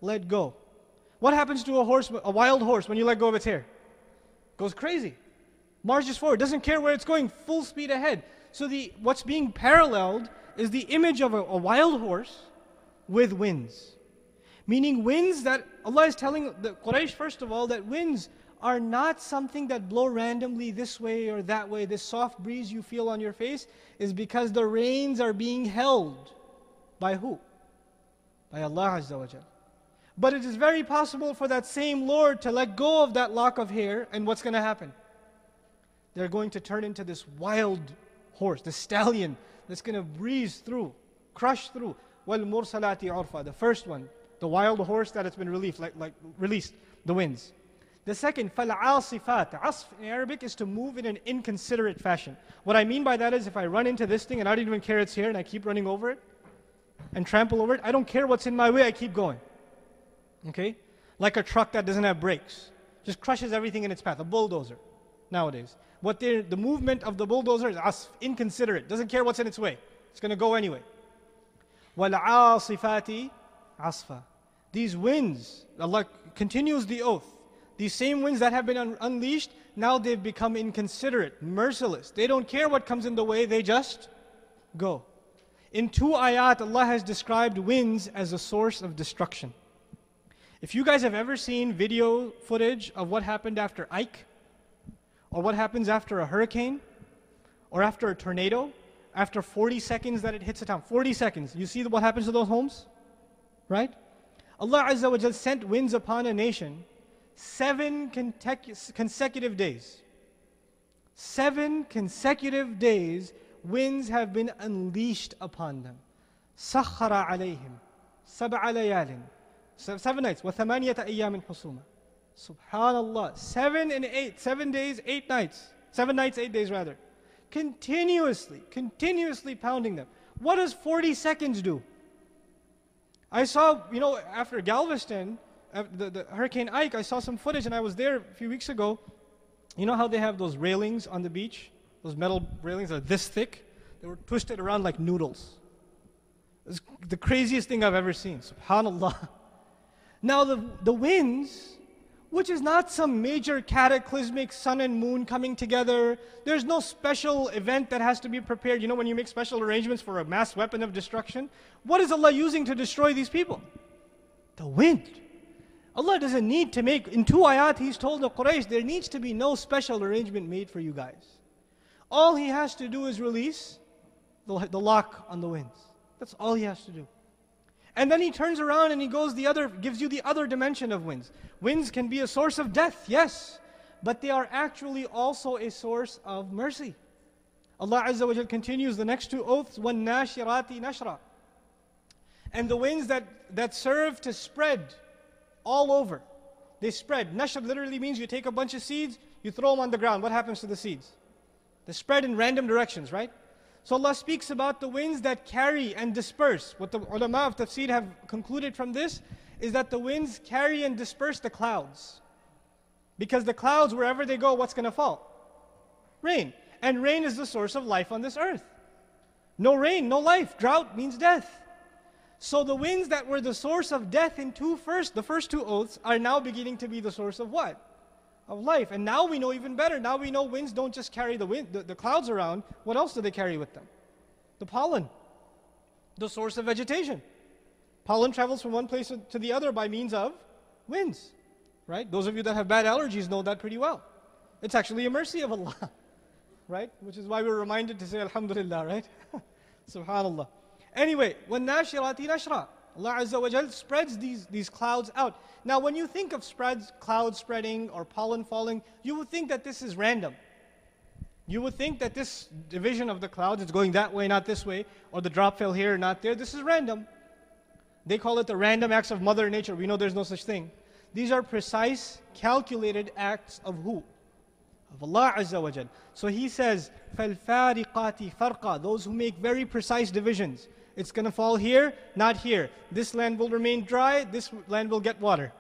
let go. What happens to a wild horse when you let go of its hair? It goes crazy. Marches forward, doesn't care where it's going, full speed ahead. So what's being paralleled is the image of a wild horse with winds. Meaning winds that Allah is telling the Quraysh, first of all, that winds are not something that blow randomly this way or that way. This soft breeze you feel on your face is because the reins are being held. By who? By Allah Azza wa Jal. But it is very possible for that same Lord to let go of that lock of hair, and what's going to happen? They're going to turn into this wild horse, the stallion that's going to breeze through, crush through. وَالْمُرْسَلَاتِ عُرْفًا, the first one, the wild horse that has been released, released, the winds. The second, فَالْعَاصِفَاتِ. Asf in Arabic is to move in an inconsiderate fashion. What I mean by that is if I run into this thing and I don't even care it's here and I keep running over it and trample over it, I don't care what's in my way, I keep going. Okay? Like a truck that doesn't have brakes. Just crushes everything in its path, a bulldozer nowadays. The movement of the bulldozer is asf, inconsiderate, doesn't care what's in its way. It's going to go anyway. وَالْعَاصِفَاتِ عَصْفًا. These winds, Allah continues the oath. These same winds that have been unleashed, now they've become inconsiderate, merciless. They don't care what comes in the way, they just go. In 2 ayat, Allah has described winds as a source of destruction. If you guys have ever seen video footage of what happened after Ike, or what happens after a hurricane, or after a tornado, after 40 seconds that it hits a town, 40 seconds, you see what happens to those homes? Right? Allah Azza wa Jal sent winds upon a nation 7 consecutive days. 7 consecutive days, winds have been unleashed upon them. سَخَّرَ عَلَيْهِمْ سَبْعَ لَيَالٍ 7 nights. وَثَمَانِيَةَ أَيَّامٍ حُسُومًا. Subhanallah. 7 and 8. 7 days, 8 nights. 7 nights, 8 days rather. Continuously pounding them. What does 40 seconds do? I saw, after Galveston, the Hurricane Ike, I saw some footage and I was there a few weeks ago. You know how they have those railings on the beach? Those metal railings are this thick. They were twisted around like noodles. It's the craziest thing I've ever seen. Subhanallah. Now the winds, which is not some major cataclysmic sun and moon coming together. There's no special event that has to be prepared. You know when you make special arrangements for a mass weapon of destruction? What is Allah using to destroy these people? The wind. Allah doesn't need to make, in 2 ayat He's told the Quraysh, there needs to be no special arrangement made for you guys. All He has to do is release the lock on the winds. That's all He has to do. And then He turns around and He gives you the other dimension of winds. Winds can be a source of death, yes, but they are actually also a source of mercy. Allah Azza wa Jal continues the next 2 oaths, وَالنَّاشِرَاتِ نَشْرًا. And the winds that serve to spread all over. They spread. Nashr literally means you take a bunch of seeds, you throw them on the ground. What happens to the seeds? They spread in random directions, right? So Allah speaks about the winds that carry and disperse. What the ulama of tafsir have concluded from this is that the winds carry and disperse the clouds. Because the clouds, wherever they go, what's going to fall? Rain. And rain is the source of life on this earth. No rain, no life. Drought means death. So the winds that were the source of death in the first 2 oaths are now beginning to be the source of what? Of life. And now we know even better. Now we know winds don't just carry the clouds around. What else do they carry with them? The pollen. The source of vegetation. Pollen travels from one place to the other by means of winds. Right? Those of you that have bad allergies know that pretty well. It's actually a mercy of Allah. Right? Which is why we're reminded to say Alhamdulillah, right? Subhanallah. Anyway, وَالنَّاشِرَاتِ نَشْرًا. Allah Azza wa Jal spreads these clouds out. Now when you think of cloud spreading or pollen falling, you would think that this is random. You would think that this division of the clouds is going that way, not this way, or the drop fell here, not there. This is random. They call it the random acts of Mother Nature. We know there's no such thing. These are precise, calculated acts of who? Of Allah Azza wa Jal. So He says, فَالْفَارِقَاتِ فَرْقًا. Those who make very precise divisions. It's going to fall here, not here. This land will remain dry, this land will get water.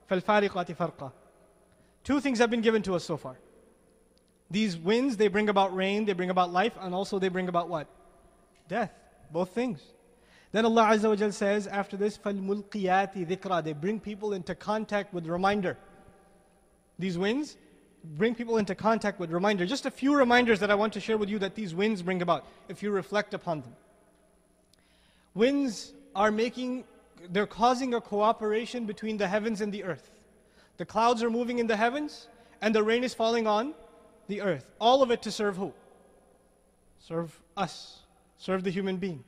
فَالْفَارِقَاتِ فَرْقًا. 2 things have been given to us so far. These winds, they bring about rain, they bring about life, and also they bring about what? Death. Both things. Then Allah Azza wa Jal says, after this, فَالْمُلْقِيَاتِ ذِكْرًا. They bring people into contact with reminder. These winds bring people into contact with reminder. Just a few reminders that I want to share with you that these winds bring about, if you reflect upon them. Winds they're causing a cooperation between the heavens and the earth. The clouds are moving in the heavens, and the rain is falling on the earth. All of it to serve who? Serve us. Serve the human being.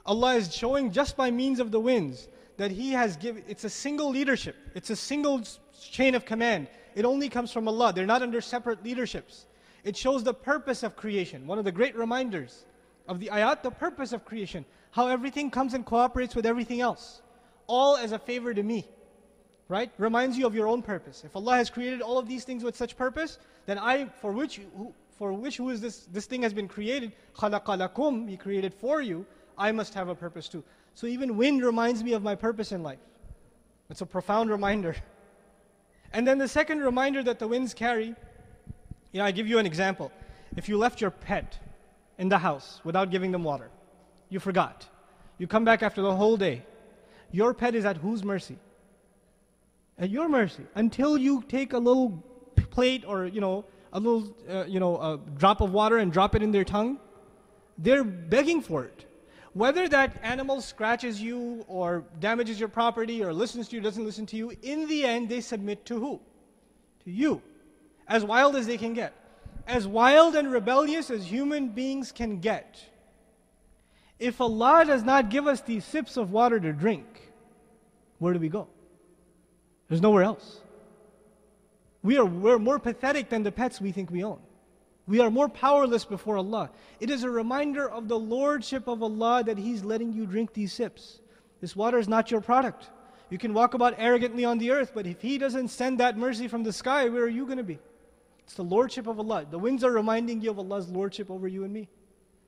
Allah is showing just by means of the winds that He has given, it's a single leadership. It's a single chain of command. It only comes from Allah. They're not under separate leaderships. It shows the purpose of creation. One of the great reminders of the ayat, the purpose of creation. How everything comes and cooperates with everything else. All as a favor to me. Right? Reminds you of your own purpose. If Allah has created all of these things with such purpose, then who is this thing has been created, خَلَقَ لَكُمْ, He created for you, I must have a purpose too. So even wind reminds me of my purpose in life. It's a profound reminder. And then the second reminder that the winds carry, I give you an example. If you left your pet in the house without giving them water, you forgot. You come back after the whole day. Your pet is at whose mercy? At your mercy. Until you take a little plate or a little drop of water and drop it in their tongue, they're begging for it. Whether that animal scratches you or damages your property or listens to you, doesn't listen to you, in the end they submit to who? To you. As wild as they can get. As wild and rebellious as human beings can get. If Allah does not give us these sips of water to drink, where do we go? There's nowhere else. We're more pathetic than the pets we think we own. We are more powerless before Allah. It is a reminder of the lordship of Allah that He's letting you drink these sips. This water is not your product. You can walk about arrogantly on the earth, but if He doesn't send that mercy from the sky, where are you going to be? It's the lordship of Allah. The winds are reminding you of Allah's lordship over you and me.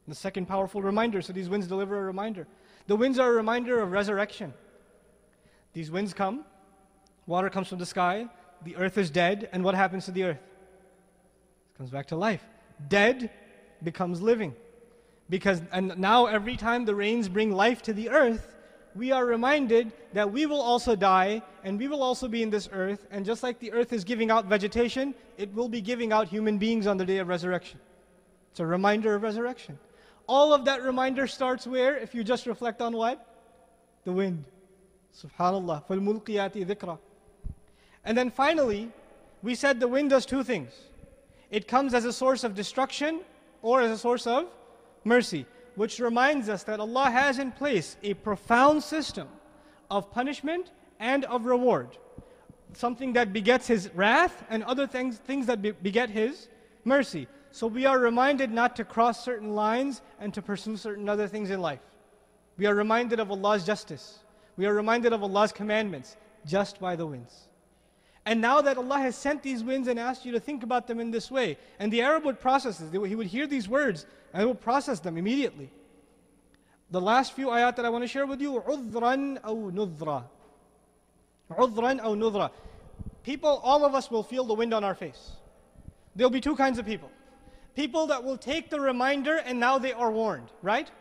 And the second powerful reminder, so these winds deliver a reminder. The winds are a reminder of resurrection. These winds come, water comes from the sky, the earth is dead, and what happens to the earth? It comes back to life. Dead becomes living. And now every time the rains bring life to the earth, we are reminded that we will also die and we will also be in this earth, and just like the earth is giving out vegetation, it will be giving out human beings on the day of resurrection. It's a reminder of resurrection. All of that reminder starts where? If you just reflect on what? The wind. Subhanallah. فَالْمُلْقِيَاتِ ذِكْرًا. And then finally, we said the wind does two things. It comes as a source of destruction or as a source of mercy, which reminds us that Allah has in place a profound system of punishment and of reward. Something that begets His wrath and other things that beget His mercy. So we are reminded not to cross certain lines and to pursue certain other things in life. We are reminded of Allah's justice. We are reminded of Allah's commandments just by the winds. And now that Allah has sent these winds and asked you to think about them in this way, and the Arab would process this, he would hear these words and he would process them immediately. The last few ayat that I want to share with you, عُذْرًا أَوْ نُذْرًا. عُذْرًا أَوْ نُذْرًا. People, all of us will feel the wind on our face. There'll be two kinds of people. People that will take the reminder and now they are warned, right?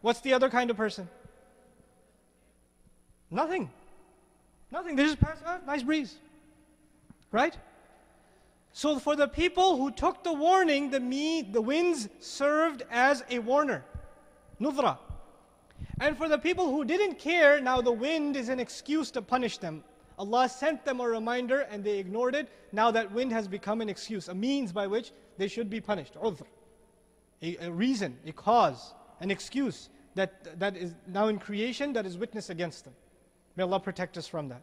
What's the other kind of person? Nothing. Nothing. They just pass, nice breeze. Right? So for the people who took the warning, the winds served as a warner. Nudra. And for the people who didn't care, now the wind is an excuse to punish them. Allah sent them a reminder and they ignored it. Now that wind has become an excuse, a means by which they should be punished. Udhr. A reason, a cause, an excuse that is now in creation that is witness against them. May Allah protect us from that.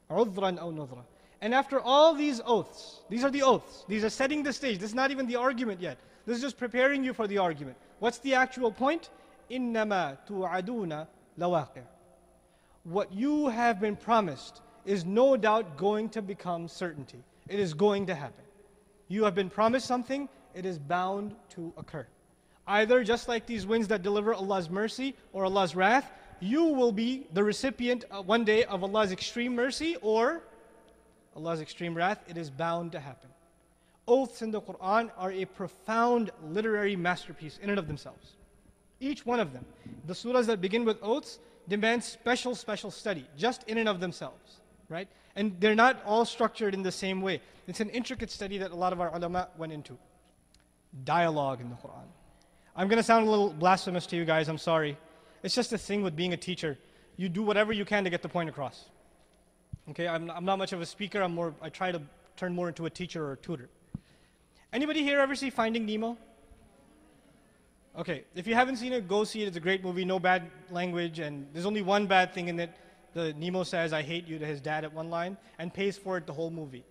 عُذْرًا أَوْ نُذْرًا. And after all these oaths, these are the oaths. These are setting the stage. This is not even the argument yet. This is just preparing you for the argument. What's the actual point? إِنَّمَا تُوعَدُونَ لَوَاقِعٌ. What you have been promised is no doubt going to become certainty. It is going to happen. You have been promised something, it is bound to occur. Either just like these winds that deliver Allah's mercy or Allah's wrath, you will be the recipient one day of Allah's extreme mercy or Allah's extreme wrath. It is bound to happen. Oaths in the Quran are a profound literary masterpiece in and of themselves. Each one of them. The surahs that begin with oaths demand special study, just in and of themselves. Right? And they're not all structured in the same way. It's an intricate study that a lot of our ulama went into. Dialogue in the Quran. I'm going to sound a little blasphemous to you guys, I'm sorry. It's just a thing with being a teacher. You do whatever you can to get the point across. Okay, I'm not much of a speaker, I try to turn more into a teacher or a tutor. Anybody here ever see Finding Nemo? Okay, if you haven't seen it, go see it. It's a great movie, no bad language, and there's only one bad thing in it. The Nemo says, "I hate you" to his dad at one line, and pays for it the whole movie.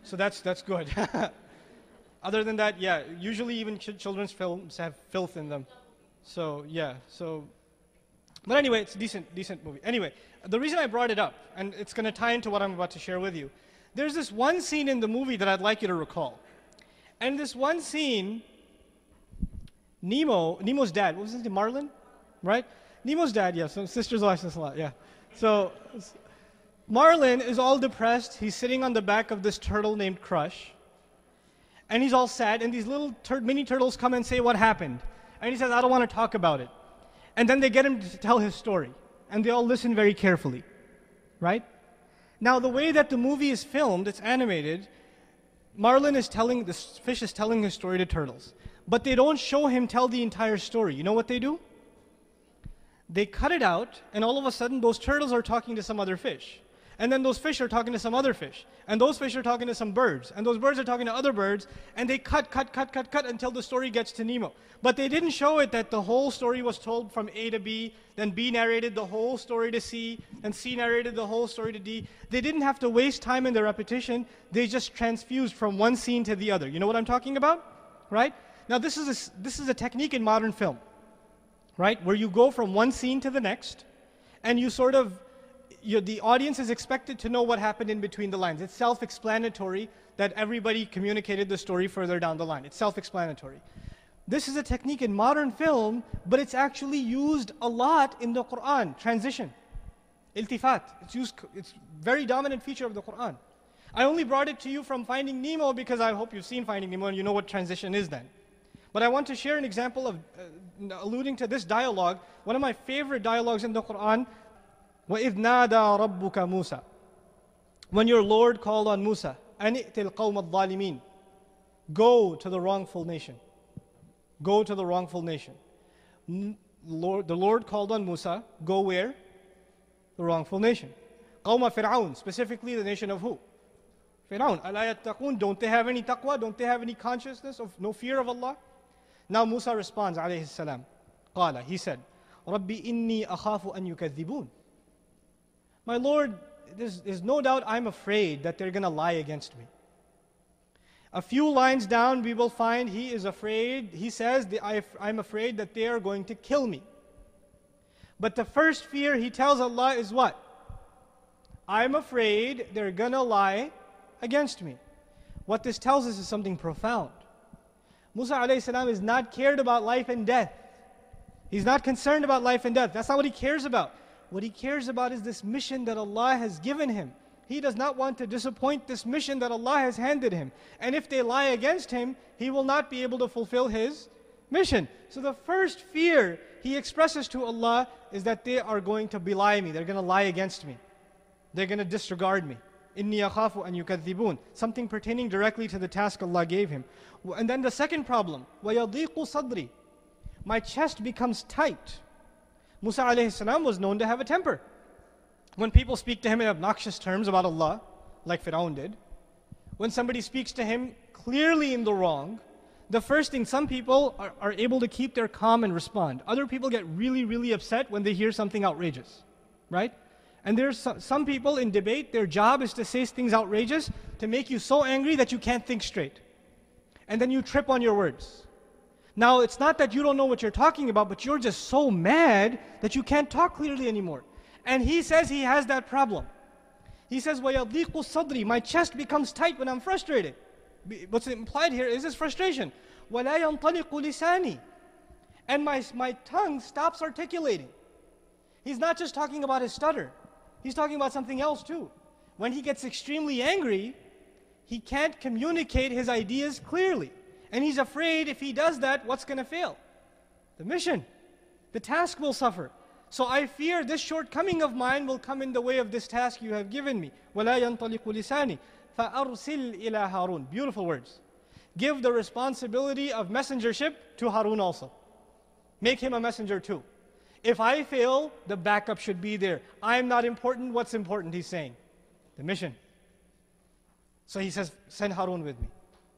So that's good. Other than that, yeah, usually even children's films have filth in them. So yeah, but anyway, it's a decent movie. Anyway, the reason I brought it up, and it's going to tie into what I'm about to share with you, there's this one scene in the movie that I'd like you to recall. And this one scene, Nemo's dad, what was his name, Marlin? Right? Nemo's dad, yeah, so sisters like this a lot, yeah. So, Marlin is all depressed. He's sitting on the back of this turtle named Crush. And he's all sad. And these little mini turtles come and say what happened. And he says, "I don't want to talk about it." And then they get him to tell his story. And they all listen very carefully. Right? Now, the way that the movie is filmed, it's animated, the fish is telling his story to turtles. But they don't show him tell the entire story. You know what they do? They cut it out, and all of a sudden those turtles are talking to some other fish. And then those fish are talking to some other fish. And those fish are talking to some birds. And those birds are talking to other birds. And they cut until the story gets to Nemo. But they didn't show it that the whole story was told from A to B. Then B narrated the whole story to C. And C narrated the whole story to D. They didn't have to waste time in the repetition. They just transfused from one scene to the other. You know what I'm talking about? Right? Now this is a technique in modern film. Right? Where you go from one scene to the next. And you sort of, the audience is expected to know what happened in between the lines. It's self-explanatory that everybody communicated the story further down the line. It's self-explanatory. This is a technique in modern film, but it's actually used a lot in the Quran. Transition. Iltifat. It's very dominant feature of the Quran. I only brought it to you from Finding Nemo because I hope you've seen Finding Nemo and you know what transition is then. But I want to share an example of alluding to this dialogue. One of my favorite dialogues in the Quran. وَإِذْ نَادَى رَبُّكَ مُوسَى. When your Lord called on Musa, أَنِ ائْتِ الْقَوْمَ الظَّالِمِينَ. Go to the wrongful nation. Go to the wrongful nation. The Lord called on Musa, go where? The wrongful nation. قَوْمَ فِرْعَوْنَ, specifically the nation of who? Fir'aun. أَلَا يَتَّقُونَ. Don't they have any taqwa? Don't they have any consciousness of no fear of Allah? Now Musa responds, alayhi salam. قال, he said, رَبِّ إِنِّي أَخَافُ أَن يُكَذِّبُونَ. My Lord, there's no doubt I'm afraid that they're going to lie against me. A few lines down we will find he is afraid, he says, I'm afraid that they are going to kill me. But the first fear he tells Allah is what? I'm afraid they're going to lie against me. What this tells us is something profound. Musa alayhi salam is not cared about life and death. He's not concerned about life and death. That's not what he cares about. What he cares about is this mission that Allah has given him. He does not want to disappoint this mission that Allah has handed him. And if they lie against him, he will not be able to fulfill his mission. So the first fear he expresses to Allah is that they are going to belie me. They're going to lie against me. They're going to disregard me. إِنِّي أَخَافُ أَن يُكَذِّبُونَ. Something pertaining directly to the task Allah gave him. And then the second problem, وَيَضِيقُ صَدْرِي. My chest becomes tight. Musa alayhi salam was known to have a temper. When people speak to him in obnoxious terms about Allah, like Fir'aun did, when somebody speaks to him clearly in the wrong, the first thing, some people are able to keep their calm and respond. Other people get really, really upset when they hear something outrageous, right? And there's some people in debate, their job is to say things outrageous to make you so angry that you can't think straight. And then you trip on your words. Now, it's not that you don't know what you're talking about, but you're just so mad that you can't talk clearly anymore. And he says he has that problem. He says, وَيَضِيقُ صَدْرِي. My chest becomes tight when I'm frustrated. What's implied here is his frustration. وَلَا يَنْطَلِقُ لِسَانِي. And my tongue stops articulating. He's not just talking about his stutter. He's talking about something else too. When he gets extremely angry, he can't communicate his ideas clearly. And he's afraid if he does that, what's going to fail? The mission. The task will suffer. So I fear this shortcoming of mine will come in the way of this task you have given me. وَلَا يَنْطَلِقُ لِسَانِي فَأَرْسِلْ إِلَىٰ هَارُونَ. Beautiful words. Give the responsibility of messengership to Harun also. Make him a messenger too. If I fail, the backup should be there. I'm not important. What's important, he's saying? The mission. So he says, send Harun with me.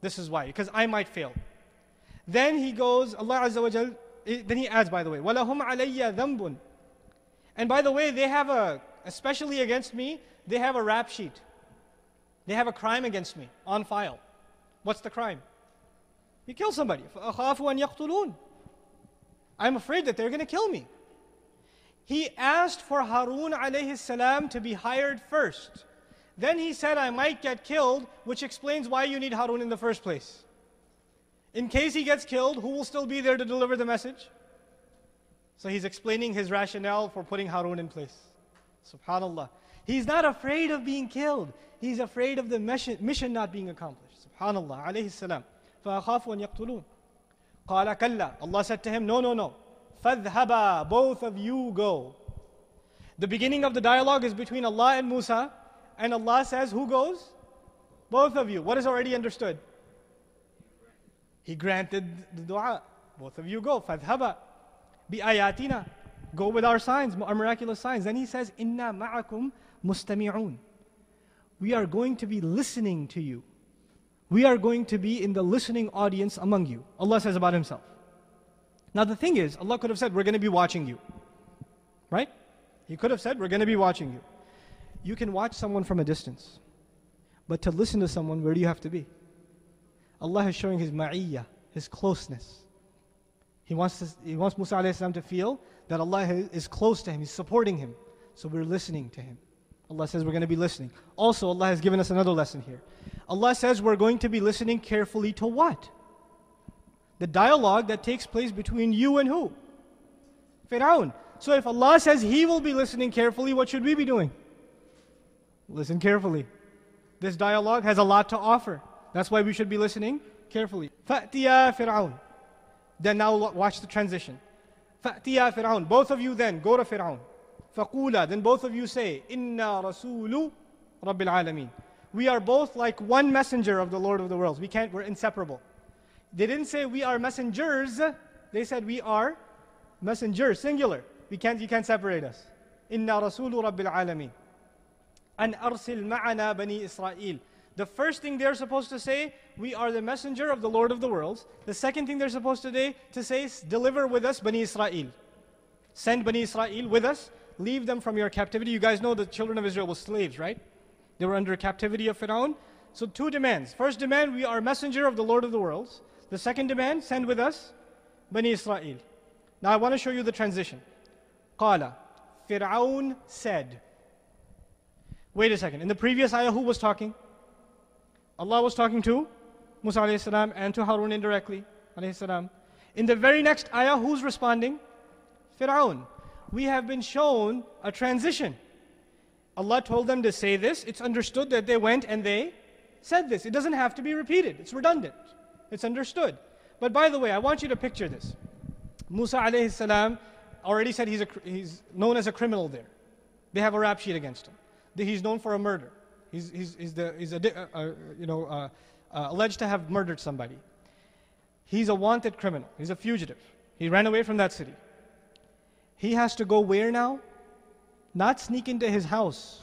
This is why, because I might fail. Then he goes, Allah Azza wa Jal, then he adds, by the way, وَلَهُمْ عَلَيَّ ذَنْبٌ. And by the way, they have especially against me, they have a rap sheet. They have a crime against me on file. What's the crime? You kill somebody. فَأَخَافُ أَنْ يَقْتُلُونَ. I'm afraid that they're going to kill me. He asked for Harun alayhi salam to be hired first. Then he said, I might get killed, which explains why you need Harun in the first place. In case he gets killed, who will still be there to deliver the message? So he's explaining his rationale for putting Harun in place. Subhanallah. He's not afraid of being killed. He's afraid of the mission not being accomplished. Subhanallah. Alayhi salam. فَأَخَافُ أَنْ يَقْتُلُونَ. قَالَ كَلَّا. Allah said to him, no. فَاذْهَبَا. Both of you go. The beginning of the dialogue is between Allah and Musa. And Allah says, who goes? Both of you. What is already understood? He granted the dua. Both of you go. فَاذْهَبَا بِآيَاتِنَا. Go with our signs, our miraculous signs. Then he says, إِنَّا مَعَكُمْ مُسْتَمِعُونَ. we are going to be listening to you. We are going to be in the listening audience among you. Allah says about Himself. Now the thing is, Allah could have said, we're going to be watching you. Right? He could have said, we're going to be watching you. You can watch someone from a distance. But to listen to someone, where do you have to be? Allah is showing His ma'iyyah, His closeness. He wants Musa a.s. to feel that Allah is close to him, He's supporting him. So we're listening to him. Allah says we're going to be listening. Also, Allah has given us another lesson here. Allah says we're going to be listening carefully to what? The dialogue that takes place between you and who? Fir'aun. So if Allah says He will be listening carefully, what should we be doing? Listen carefully. This dialogue has a lot to offer. That's why we should be listening carefully. فَأْتِيَا فِرْعَوْنَ. Then now watch the transition. فَأْتِيَا فِرْعَوْنَ. Both of you then go to Fir'aun. فَقُولَا. Then both of you say, إِنَّا رَسُولُ رَبِّ الْعَالَمِينَ. We are both like one messenger of the Lord of the worlds. We're inseparable. They didn't say we are messengers. They said we are messengers, singular. You can't separate us. إِنَّا رَسُولُ رَبِّ الْعَالَمِينَ. أَنْ أَرْسِلْ مَعَنَا بَنِي إِسْرَائِيلَ. The first thing they're supposed to say, we are the messenger of the Lord of the worlds. The second thing they're supposed to say is, deliver with us Bani Israel. Send Bani Israel with us. Leave them from your captivity. You guys know the children of Israel were slaves, right? They were under captivity of Fir'aun. So two demands. First demand, we are messenger of the Lord of the worlds. The second demand, send with us Bani Israel. Now I want to show you the transition. قَالَ. Fir'aun said. Wait a second. In the previous ayah, who was talking? Allah was talking to Musa a.s. and to Harun indirectly. In the very next ayah, who's responding? Fir'aun. We have been shown a transition. Allah told them to say this. It's understood that they went and they said this. It doesn't have to be repeated. It's redundant. It's understood. But by the way, I want you to picture this. Musa a.s. already said he's known as a criminal there. They have a rap sheet against him. He's known for a murder. He's alleged to have murdered somebody. He's a wanted criminal. He's a fugitive. He ran away from that city. He has to go where now? Not sneak into his house.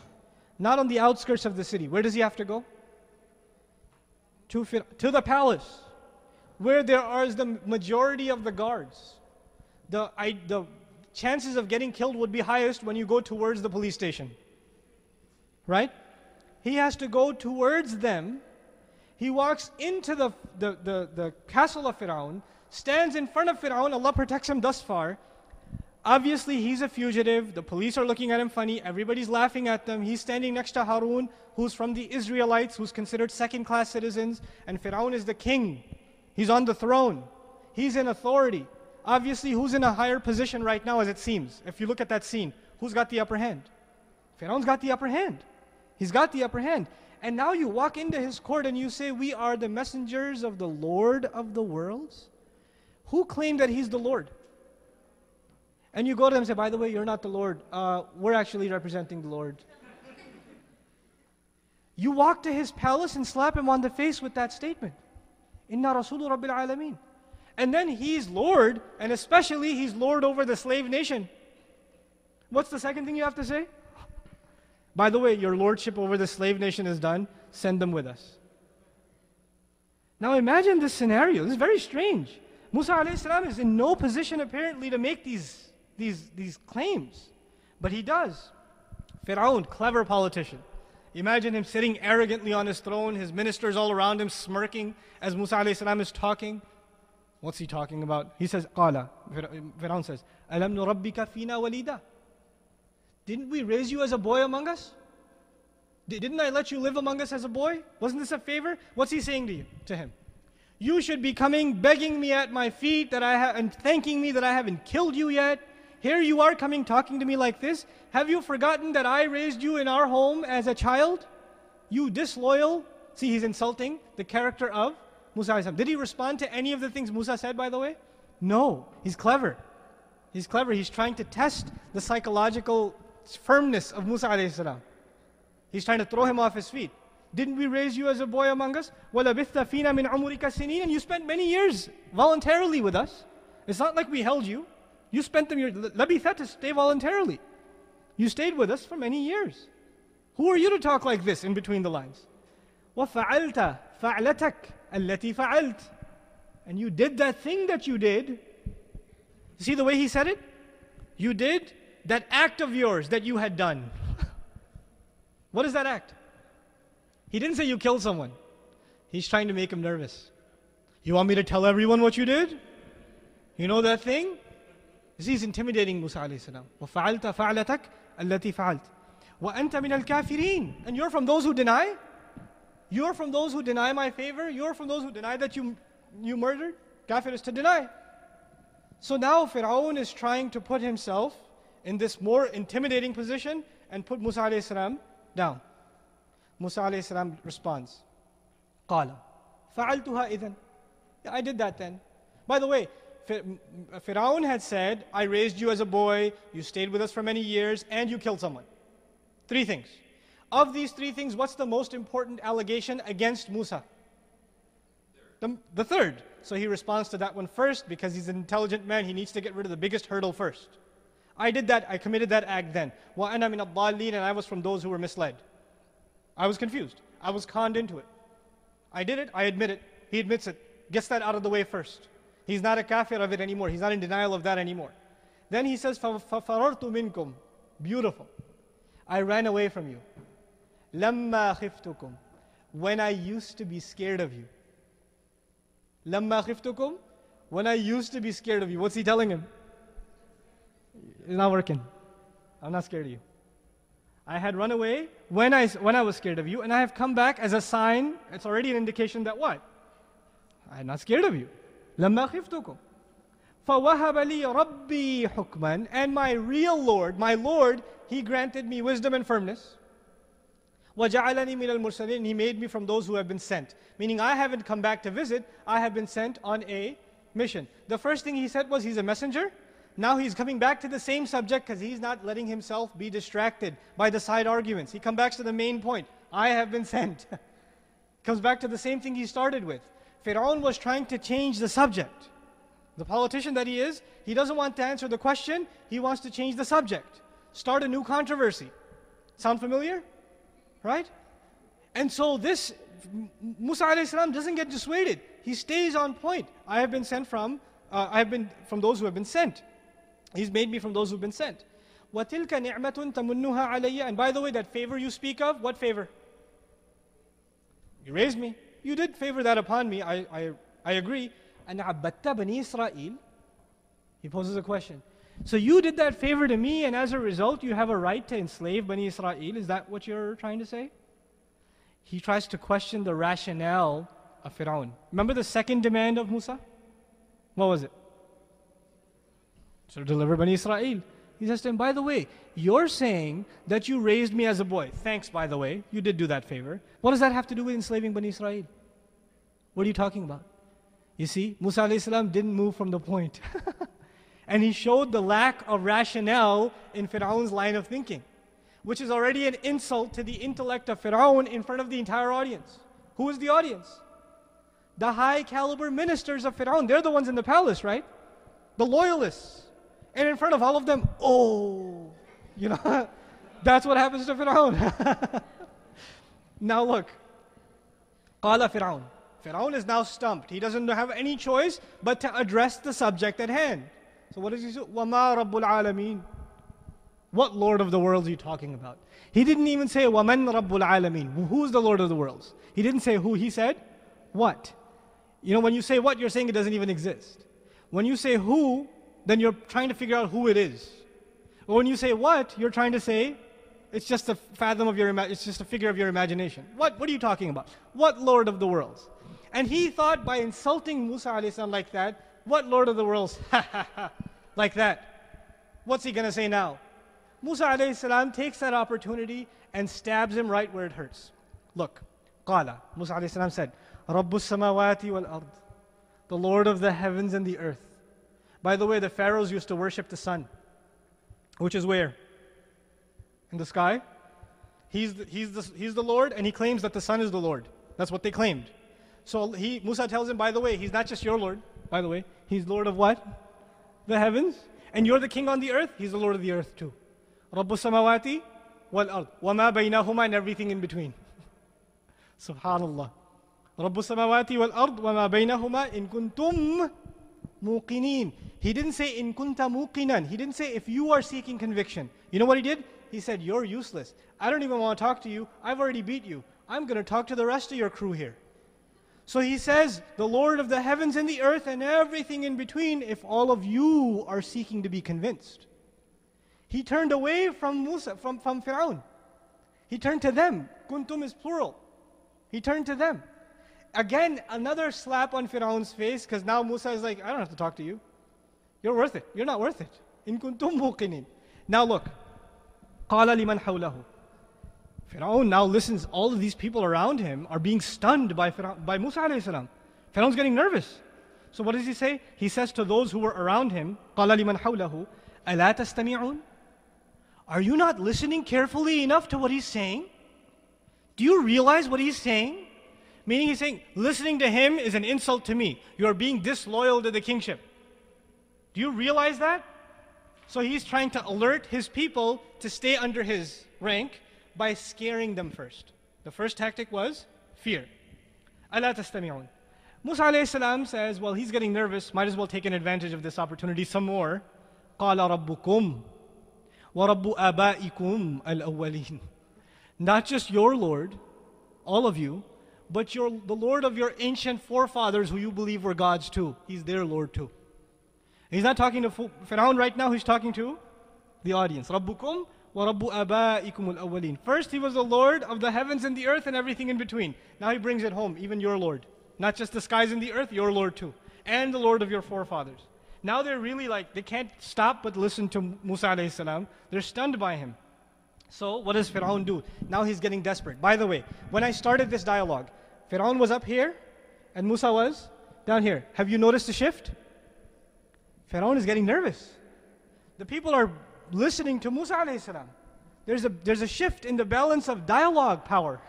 Not on the outskirts of the city. Where does he have to go? To the palace, where there is the majority of the guards. The chances of getting killed would be highest when you go towards the police station. Right? He has to go towards them. He walks into the castle of Fir'aun, stands in front of Fir'aun. Allah protects him thus far. Obviously, he's a fugitive. The police are looking at him funny. Everybody's laughing at them. He's standing next to Harun, who's from the Israelites, who's considered second-class citizens. And Fir'aun is the king. He's on the throne. He's in authority. Obviously, who's in a higher position right now, as it seems? If you look at that scene, who's got the upper hand? Fir'aun's got the upper hand. He's got the upper hand. And now you walk into his court and you say, we are the messengers of the Lord of the worlds? Who claimed that he's the Lord? And you go to him and say, by the way, you're not the Lord. We're actually representing the Lord. You walk to his palace and slap him on the face with that statement. Inna Rasulu Rabbil Alameen. And then he's Lord, and especially he's Lord over the slave nation. What's the second thing you have to say? By the way, your lordship over the slave nation is done. Send them with us. Now imagine this scenario. This is very strange. Musa a.s. is in no position apparently to make these claims. But he does. Fir'aun, clever politician. Imagine him sitting arrogantly on his throne, his ministers all around him smirking as Musa a.s. is talking. What's he talking about? He says, قَالَ. Fir'aun says, أَلَمْ نُرَبِّكَ فِينَا وَلِيدًا. Didn't we raise you as a boy among us? Didn't I let you live among us as a boy? Wasn't this a favor? What's he saying to him? You should be coming, begging me at my feet and thanking me that I haven't killed you yet. Here you are coming, talking to me like this. Have you forgotten that I raised you in our home as a child? You disloyal. See, he's insulting the character of Musa a.s. Did he respond to any of the things Musa said, by the way? No. He's clever. He's clever. He's trying to test the psychological firmness of Musa a.s. He's trying to throw him off his feet. Didn't we raise you as a boy among us? وَلَبِثَّ فِينَا مِنْ عُمُرِكَ سِنِينَ. And you spent many years voluntarily with us. It's not like we held you. You spent them, labitha, to stay voluntarily. You stayed with us for many years. Who are you to talk like this in between the lines? وَفَعَلْتَ فَعْلَتَكَ الَّتِي فَعَلْتَ. And you did that thing that you did. You see the way he said it? You did that act of yours that you had done. What is that act? He didn't say you killed someone. He's trying to make him nervous. You want me to tell everyone what you did? You know that thing? You see, he's intimidating Musa alayhi salam. وَفَعَلْتَ فَعْلَتَكَ الَّتِي فَعَلْتَ وَأَنْتَ مِنَ الْكَافِرِينَ. And you're from those who deny? You're from those who deny my favor? You're from those who deny that you murdered? Kafir is to deny. So now Fir'aun is trying to put himself in this more intimidating position and put Musa alayhi salam down. Musa alayhi salam responds, قَالَ فَعَلْتُهَا إِذَنْ. Yeah, I did that then. By the way, Fir'aun had said, I raised you as a boy, you stayed with us for many years, and you killed someone. 3 things. Of these 3 things, what's the most important allegation against Musa? The third. So he responds to that one first because he's an intelligent man. He needs to get rid of the biggest hurdle first. I did that, I committed that act then. وَأَنَا مِنَ الضَّالِّينَ. And I was from those who were misled. I was confused. I was conned into it. I did it, I admit it. He admits it. Gets that out of the way first. He's not a kafir of it anymore. He's not in denial of that anymore. Then he says, فَفَرَرْتُ مِنْكُمْ. Beautiful. I ran away from you. لَمَّا خِفْتُكُمْ. When I used to be scared of you. لَمَّا خِفْتُكُمْ. When I used to be scared of you. What's he telling him? It's not working. I'm not scared of you. I had run away when I was scared of you, and I have come back as a sign. It's already an indication that what? I'm not scared of you. لَمَّا خِفْتُكُمْ. فَوَهَبَ لِي رَبِّي حُكْمًا. And my real Lord, my Lord, He granted me wisdom and firmness. وَجَعَلَنِي مِنَ الْمُرْسَلِينَ. He made me from those who have been sent. Meaning I haven't come back to visit, I have been sent on a mission. The first thing he said was he's a messenger. Now he's coming back to the same subject because he's not letting himself be distracted by the side arguments. He comes back to the main point. I have been sent. Comes back to the same thing he started with. Fir'aun was trying to change the subject. The politician that he is, he doesn't want to answer the question, he wants to change the subject. Start a new controversy. Sound familiar? Right? And so this, Musa alayhi salam doesn't get dissuaded. He stays on point. I have been from those who have been sent. He's made me from those who have been sent. وَتِلْكَ نِعْمَةٌ تَمُنُّهَا عَلَيَّ. And by the way, that favor you speak of, what favor? You raised me. You did favor that upon me. I agree. And عَبَّدْتَ بَنِي إِسْرَائِيل. He poses a question. So you did that favor to me, and as a result, you have a right to enslave Bani Israel. Is that what you're trying to say? He tries to question the rationale of Fir'aun. Remember the second demand of Musa? What was it? So deliver Bani Israel. He says to him, by the way, you're saying that you raised me as a boy. Thanks, by the way. You did do that favor. What does that have to do with enslaving Bani Israel? What are you talking about? You see, Musa alayhi salam didn't move from the point. And he showed the lack of rationale in Fir'aun's line of thinking, which is already an insult to the intellect of Fir'aun in front of the entire audience. Who is the audience? The high caliber ministers of Fir'aun. They're the ones in the palace, right? The loyalists. And in front of all of them, that's what happens to Fir'aun. Now look, قَالَ Fir'aun. Fir'aun is now stumped. He doesn't have any choice but to address the subject at hand. So what does he say? وَمَا رَبُّ الْعَالَمِينَ. What Lord of the worlds are you talking about? He didn't even say, وَمَنْ رَبُّ الْعَالَمِينَ. Who is the Lord of the worlds? He didn't say who, he said what. When you say what, you're saying it doesn't even exist. When you say who, then you're trying to figure out who it is. Or when you say what, you're trying to say it's just a it's just a figure of your imagination. What are you talking about? What Lord of the worlds? And he thought by insulting Musa alayhi salam like that, what Lord of the worlds? Like that. What's he going to say now? Musa alayhi salam takes that opportunity and stabs him right where it hurts. Look, قال, Musa alayhi salam said, رَبُّ السَّمَاوَاتِ وَالْأَرْضِ. The Lord of the heavens and the earth. By the way, the pharaohs used to worship the sun, which is where? In the sky. He's the Lord, and he claims that the sun is the Lord. That's what they claimed. So Musa tells him, by the way, he's not just your Lord. By the way, he's Lord of what? The heavens. And you're the king on the earth. He's the Lord of the earth too. رَبُّ السَّمَاوَاتِ وَالْأَرْضِ وَمَا بَيْنَهُمَا, and everything in between. Subhanallah. رَبُّ السَّمَاوَاتِ وَالْأَرْضِ وَمَا بَيْنَهُمَا إِن كُنْتُمْ مُوقِنِينَ. He didn't say in kunta muqinan. He didn't say if you are seeking conviction. You know what he did? He said, you're useless. I don't even want to talk to you. I've already beat you. I'm going to talk to the rest of your crew here. So he says, the Lord of the heavens and the earth and everything in between, if all of you are seeking to be convinced. He turned away from Musa, from Fir'aun. He turned to them. Kuntum is plural. He turned to them. Again, another slap on Fir'aun's face, because now Musa is like, I don't have to talk to you. You're worth it. You're not worth it. In kuntum muqinin. Now look. قَالَ لِمَنْ حَوْلَهُ. Fir'aun now listens, all of these people around him are being stunned by Musa alayhi salam. Fir'aun's getting nervous. So what does he say? He says to those who were around him, قَالَ لِمَنْ حَوْلَهُ أَلَا تَسْتَمِعُونَ. Are you not listening carefully enough to what he's saying? Do you realize what he's saying? Meaning he's saying, listening to him is an insult to me. You are being disloyal to the kingship. Do you realize that? So he's trying to alert his people to stay under his rank by scaring them first. The first tactic was fear. أَلَا تَسْتَمِعُونَ. Musa alayhi salam says, well, he's getting nervous, might as well take an advantage of this opportunity some more. قَالَ رَبُّكُمْ وَرَبُّ آبَائِكُمْ الْأَوَّلِينَ. Not just your Lord, all of you, but the Lord of your ancient forefathers who you believe were gods too. He's their Lord too. He's not talking to Fir'aun right now, he's talking to the audience. رَبُّكُمْ وَرَبُّ آبَائِكُمُ الْأَوَّلِينَ. First he was the Lord of the heavens and the earth and everything in between. Now he brings it home, even your Lord. Not just the skies and the earth, your Lord too. And the Lord of your forefathers. Now they're really like, they can't stop but listen to Musa alayhi salam. They're stunned by him. So what does Fir'aun do? Now he's getting desperate. By the way, when I started this dialogue, Fir'aun was up here and Musa was down here. Have you noticed the shift? Fir'aun is getting nervous. The people are listening to Musa alayhi salam. There's a shift in the balance of dialogue power.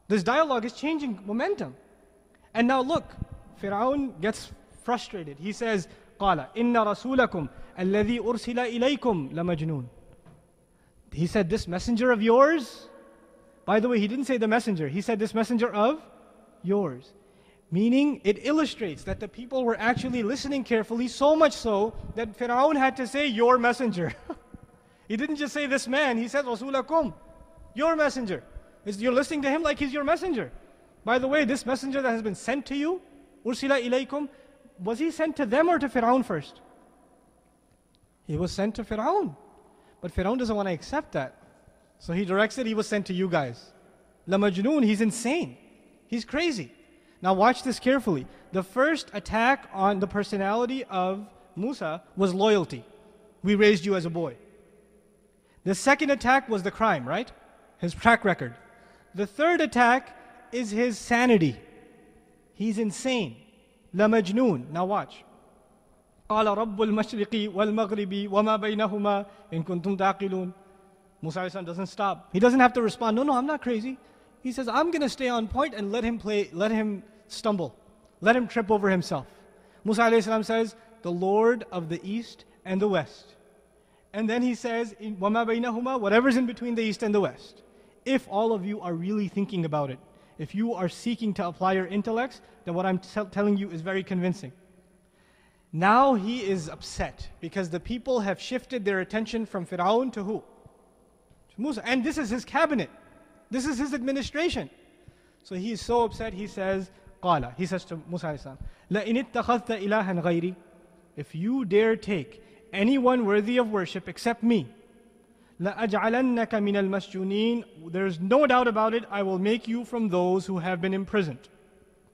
This dialogue is changing momentum. And now look, Fir'aun gets frustrated. He says, قَالَ إِنَّ رَسُولَكُمْ الَّذِي أُرْسِلَ إِلَيْكُمْ لَمَجْنُونَ. He said, this messenger of yours, by the way, he didn't say the messenger, he said this messenger of yours. Meaning, it illustrates that the people were actually listening carefully, so much so that Fir'aun had to say, your messenger. He didn't just say this man, he said, Rasulakum, your messenger. You're listening to him like he's your messenger. By the way, this messenger that has been sent to you, Ursila ilaykum, was he sent to them or to Fir'aun first? He was sent to Fir'aun. But Fir'aun doesn't want to accept that. So he directs it, he was sent to you guys. La Majnoon, he's insane. He's crazy. Now watch this carefully. The first attack on the personality of Musa was loyalty. We raised you as a boy. The second attack was the crime, right? His track record. The third attack is his sanity. He's insane. La Majnoon. Now watch. قال رب المشرق والمغرب وما بينهما إن كنتم تعقلون. Musa doesn't stop. He doesn't have to respond, no, I'm not crazy. He says, I'm going to stay on point and let him stumble. Let him trip over himself. Musa says, the Lord of the east and the west. And then he says, وَمَا بَيْنَهُمَا, whatever's in between the east and the west. If all of you are really thinking about it, if you are seeking to apply your intellects, then what I'm telling you is very convincing. Now he is upset because the people have shifted their attention from Fir'aun to who? To Musa. And this is his cabinet. This is his administration. So he is so upset, he says, قَالَ, he says to Musa, لَإِنِ اتَّخَذْتَ إِلَهًا غَيْرِي, if you dare take anyone worthy of worship except me, لَأَجْعَلَنَّكَ مِنَ الْمَسْجُونِينَ, there's no doubt about it, I will make you from those who have been imprisoned.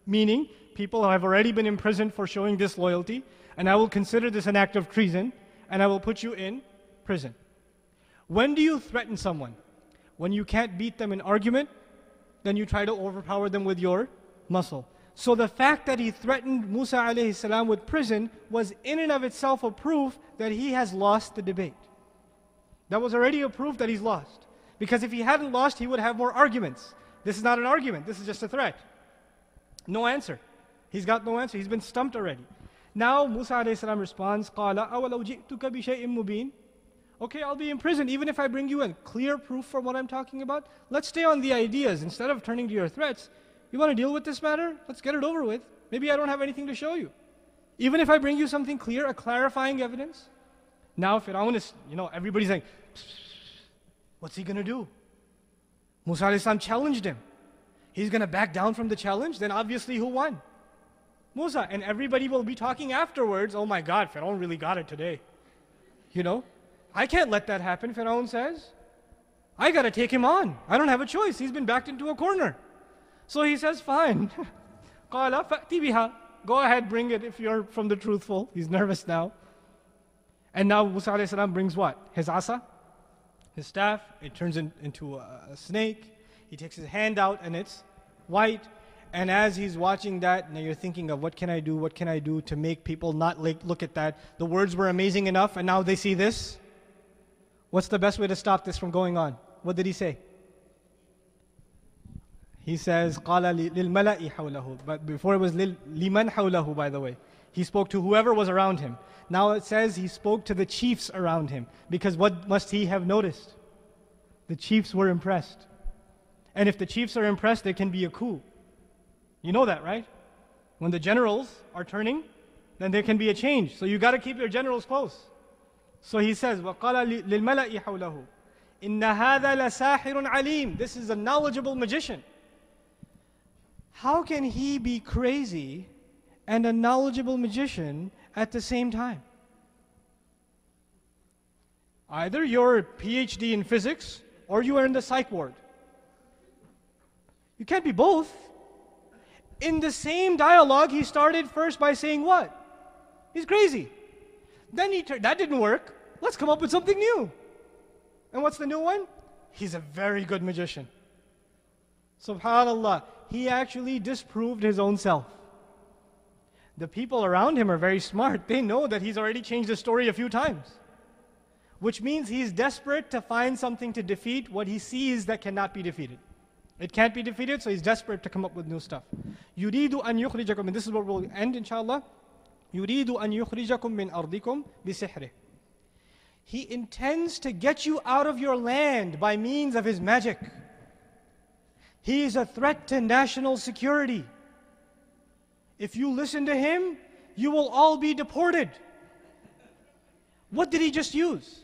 Meaning, people have already been imprisoned for showing disloyalty, and I will consider this an act of treason, and I will put you in prison. When do you threaten someone? When you can't beat them in argument, then you try to overpower them with your muscle. So the fact that he threatened Musa alayhi salam with prison was in and of itself a proof that he has lost the debate. That was already a proof that he's lost. Because if he hadn't lost, he would have more arguments. This is not an argument, this is just a threat. No answer. He's got no answer, he's been stumped already. Now Musa alayhi salam responds, قَالَ أَوَلَوْ جِئْتُكَ بِشَيْءٍ مُبِينٍ. Okay, I'll be imprisoned even if I bring you a clear proof for what I'm talking about. Let's stay on the ideas. Instead of turning to your threats, you want to deal with this matter? Let's get it over with. Maybe I don't have anything to show you. Even if I bring you something clear, a clarifying evidence. Now Fir'aun is, everybody's like, what's he going to do? Musa alayhi salam challenged him. He's going to back down from the challenge? Then obviously who won? Musa. And everybody will be talking afterwards, oh my God, Fir'aun really got it today. I can't let that happen, Fir'aun says. I got to take him on. I don't have a choice. He's been backed into a corner. So he says, fine. قَالَ فَأْتِ بِهَا. Go ahead, bring it if you're from the truthful. He's nervous now. And now Musa alayhi salam brings what? His asa, his staff. It turns into a snake. He takes his hand out and it's white. And as he's watching that, now you're thinking of what can I do to make people not look at that. The words were amazing enough and now they see this. What's the best way to stop this from going on? What did he say? He says, قَالَ لِلْمَلَئِ حَوْلَهُ. But before it was لِمَنْ حَوْلَهُ, by the way. He spoke to whoever was around him. Now it says he spoke to the chiefs around him. Because what must he have noticed? The chiefs were impressed. And if the chiefs are impressed, there can be a coup. You know that, right? When the generals are turning, then there can be a change. So you got to keep your generals close. So he says, وَقَالَ لِلْمَلَئِ حَوْلَهُ إِنَّ هَذَا لَسَاحِرٌ عَلِيمٌ. This is a knowledgeable magician. How can he be crazy and a knowledgeable magician at the same time? Either you're a PhD in physics or you are in the psych ward. You can't be both. In the same dialogue, he started first by saying what? He's crazy. Then that didn't work. Let's come up with something new. And what's the new one? He's a very good magician. SubhanAllah. He actually disproved his own self. The people around him are very smart. They know that he's already changed the story a few times. Which means he's desperate to find something to defeat what he sees that cannot be defeated. It can't be defeated, so he's desperate to come up with new stuff. يُرِيدُ أَن يُخْرِجَكُم, and this is where we'll end inshallah. يُرِيدُ أَن يُخْرِجَكُم مِّنْ أَرْضِكُم بِسِحْرِهِ. He intends to get you out of your land by means of his magic. He is a threat to national security. If you listen to him, you will all be deported. What did he just use?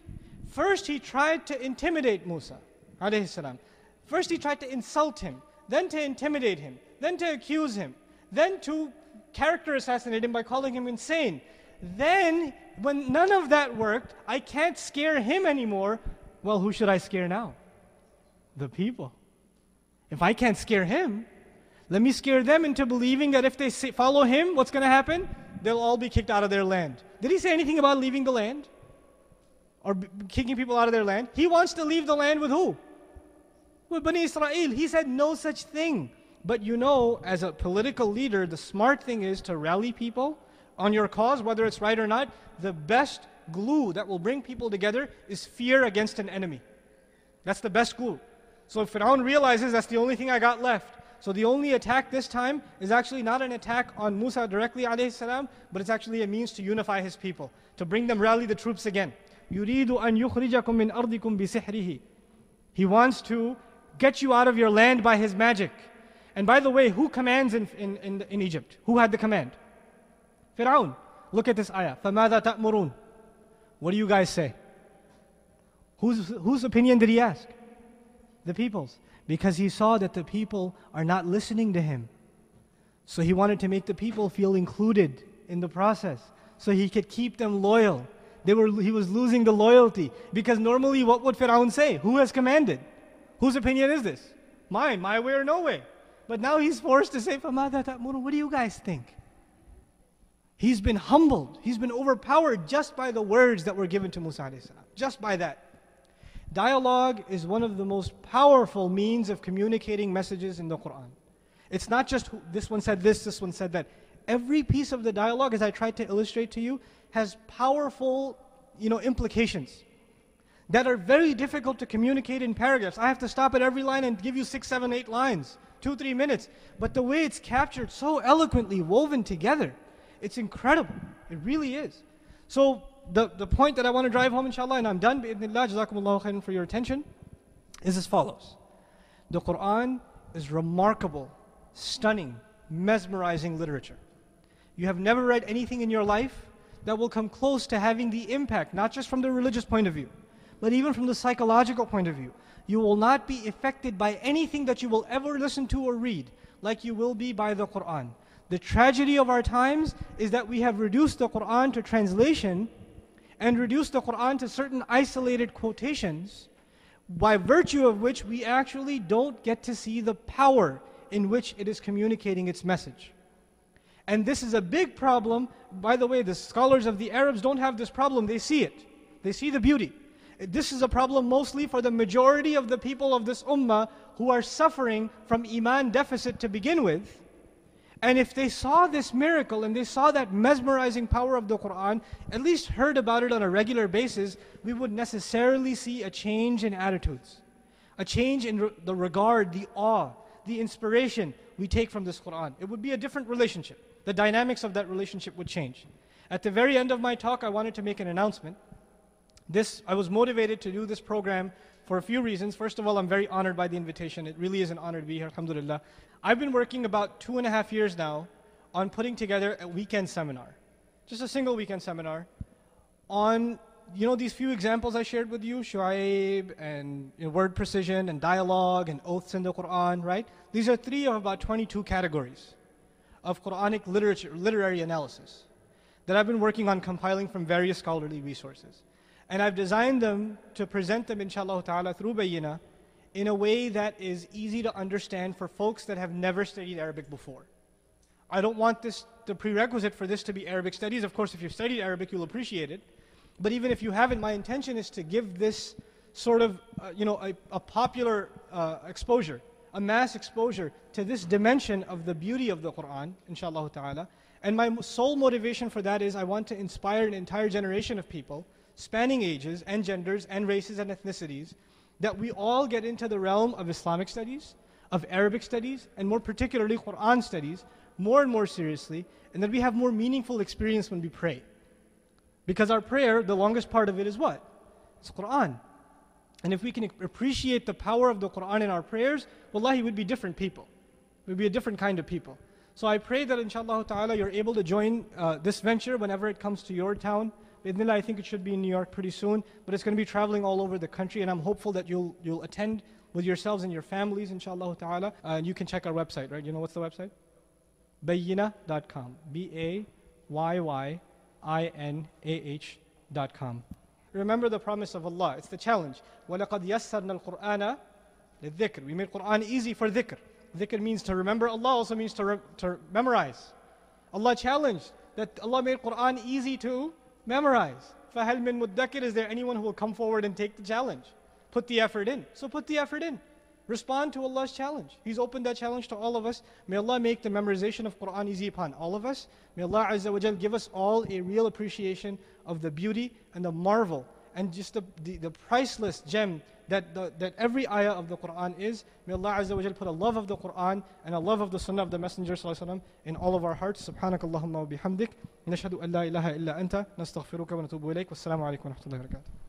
First he tried to intimidate Musa alayhi salam. First he tried to insult him, then to intimidate him, then to accuse him, then to character assassinate him by calling him insane. Then, when none of that worked, I can't scare him anymore. Well, who should I scare now? The people. If I can't scare him, let me scare them into believing that if they follow him, what's going to happen? They'll all be kicked out of their land. Did he say anything about leaving the land? Or kicking people out of their land? He wants to leave the land with who? With Bani Israel. He said no such thing. But as a political leader, the smart thing is to rally people on your cause, whether it's right or not. The best glue that will bring people together is fear against an enemy. That's the best glue. So Fir'aun realizes that's the only thing I got left. So the only attack this time is actually not an attack on Musa directly alayhi salam, but it's actually a means to unify his people, to bring them, rally the troops again. يُرِيدُ أَن يُخْرِجَكُم مِّنْ أَرْضِكُم بِسِحْرِهِ. He wants to get you out of your land by his magic. And by the way, who commands in Egypt? Who had the command? Fir'aun. Look at this ayah. فَمَاذَا تَأْمُرُونَ. What do you guys say? Whose opinion did he ask? The people's. Because he saw that the people are not listening to him. So he wanted to make the people feel included in the process, so he could keep them loyal. He was losing the loyalty. Because normally what would Fir'aun say? Who has commanded? Whose opinion is this? Mine, my way or no way. But now he's forced to say, فَمَاذَا تَأْمُرُونَ. What do you guys think? He's been humbled. He's been overpowered just by the words that were given to Musa alayhi salam. Just by that. Dialogue is one of the most powerful means of communicating messages in the Quran. It's not just this one said this one said that. Every piece of the dialogue, as I tried to illustrate to you, has powerful implications that are very difficult to communicate in paragraphs. I have to stop at every line and give you 6, 7, 8 lines, 2, 3 minutes. But the way it's captured so eloquently, woven together, it's incredible. It really is. So the point that I want to drive home, inshallah, and I'm done, bi'idhnillah, jazakumullahu khairan for your attention, is as follows. The Quran is remarkable, stunning, mesmerizing literature. You have never read anything in your life that will come close to having the impact, not just from the religious point of view, but even from the psychological point of view. You will not be affected by anything that you will ever listen to or read like you will be by the Quran. The tragedy of our times is that we have reduced the Quran to translation and reduced the Quran to certain isolated quotations, by virtue of which we actually don't get to see the power in which it is communicating its message. And this is a big problem. By the way, the scholars of the Arabs don't have this problem. They see it. They see the beauty. This is a problem mostly for the majority of the people of this ummah who are suffering from iman deficit to begin with. And if they saw this miracle and they saw that mesmerizing power of the Quran, at least heard about it on a regular basis, we would necessarily see a change in attitudes. A change in the regard, the awe, the inspiration we take from this Quran. It would be a different relationship. The dynamics of that relationship would change. At the very end of my talk, I wanted to make an announcement. I was motivated to do this program for a few reasons. First of all, I'm very honored by the invitation. It really is an honor to be here, alhamdulillah. I've been working about 2.5 years now on putting together a weekend seminar. Just a single weekend seminar on, these few examples I shared with you, Shu'aib and word precision and dialogue and oaths in the Quran, right? These are 3 of about 22 categories of Quranic literature, literary analysis that I've been working on compiling from various scholarly resources. And I've designed them to present them, inshallah ta'ala, through Bayyinah in a way that is easy to understand for folks that have never studied Arabic before. I don't want the prerequisite for this to be Arabic studies. Of course, if you've studied Arabic, you'll appreciate it. But even if you haven't, my intention is to give this sort of, a popular exposure, a mass exposure to this dimension of the beauty of the Quran, inshallah ta'ala. And my sole motivation for that is I want to inspire an entire generation of people, spanning ages and genders and races and ethnicities, that we all get into the realm of Islamic studies, of Arabic studies, and more particularly Quran studies, more and more seriously, and that we have more meaningful experience when we pray. Because our prayer, the longest part of it is what? It's Quran. And if we can appreciate the power of the Quran in our prayers, wallahi, we'd be different people. We'd be a different kind of people. So I pray that inshallah ta'ala you're able to join this venture whenever it comes to your town. Bidnillah, I think it should be in New York pretty soon, but it's going to be traveling all over the country, and I'm hopeful that you'll attend with yourselves and your families, inshallah ta'ala. And you can check our website, right? You know what's the website? Bayyinah.com. BAYYINAH.com. Remember the promise of Allah. It's the challenge. وَلَقَدْ يَسَّرْنَا الْقُرْآنَ لِلذِّكْرِ. We made Quran easy for dhikr. Dhikr means to remember. Allah also means to memorize. Allah challenged that Allah made Quran easy to memorize. فَهَلْ مِن مُدَّكِرٍ. Is there anyone who will come forward and take the challenge? Put the effort in. So put the effort in. Respond to Allah's challenge. He's opened that challenge to all of us. May Allah make the memorization of Quran easy upon all of us. May Allah Azza wa Jal give us all a real appreciation of the beauty and the marvel and just the priceless gem that every ayah of the Quran is. May Allah Azza wa Jal put a love of the Quran and a love of the Sunnah of the Messenger Sallallahu Alaihi Wasallam in all of our hearts. Subhanakallahumma wa bihamdik. Nashhadu an la ilaha illa anta. Nastaghfiruka wa natubu ilayk. Wassalamu alaikum wa rahmatullahi wa barakatuh.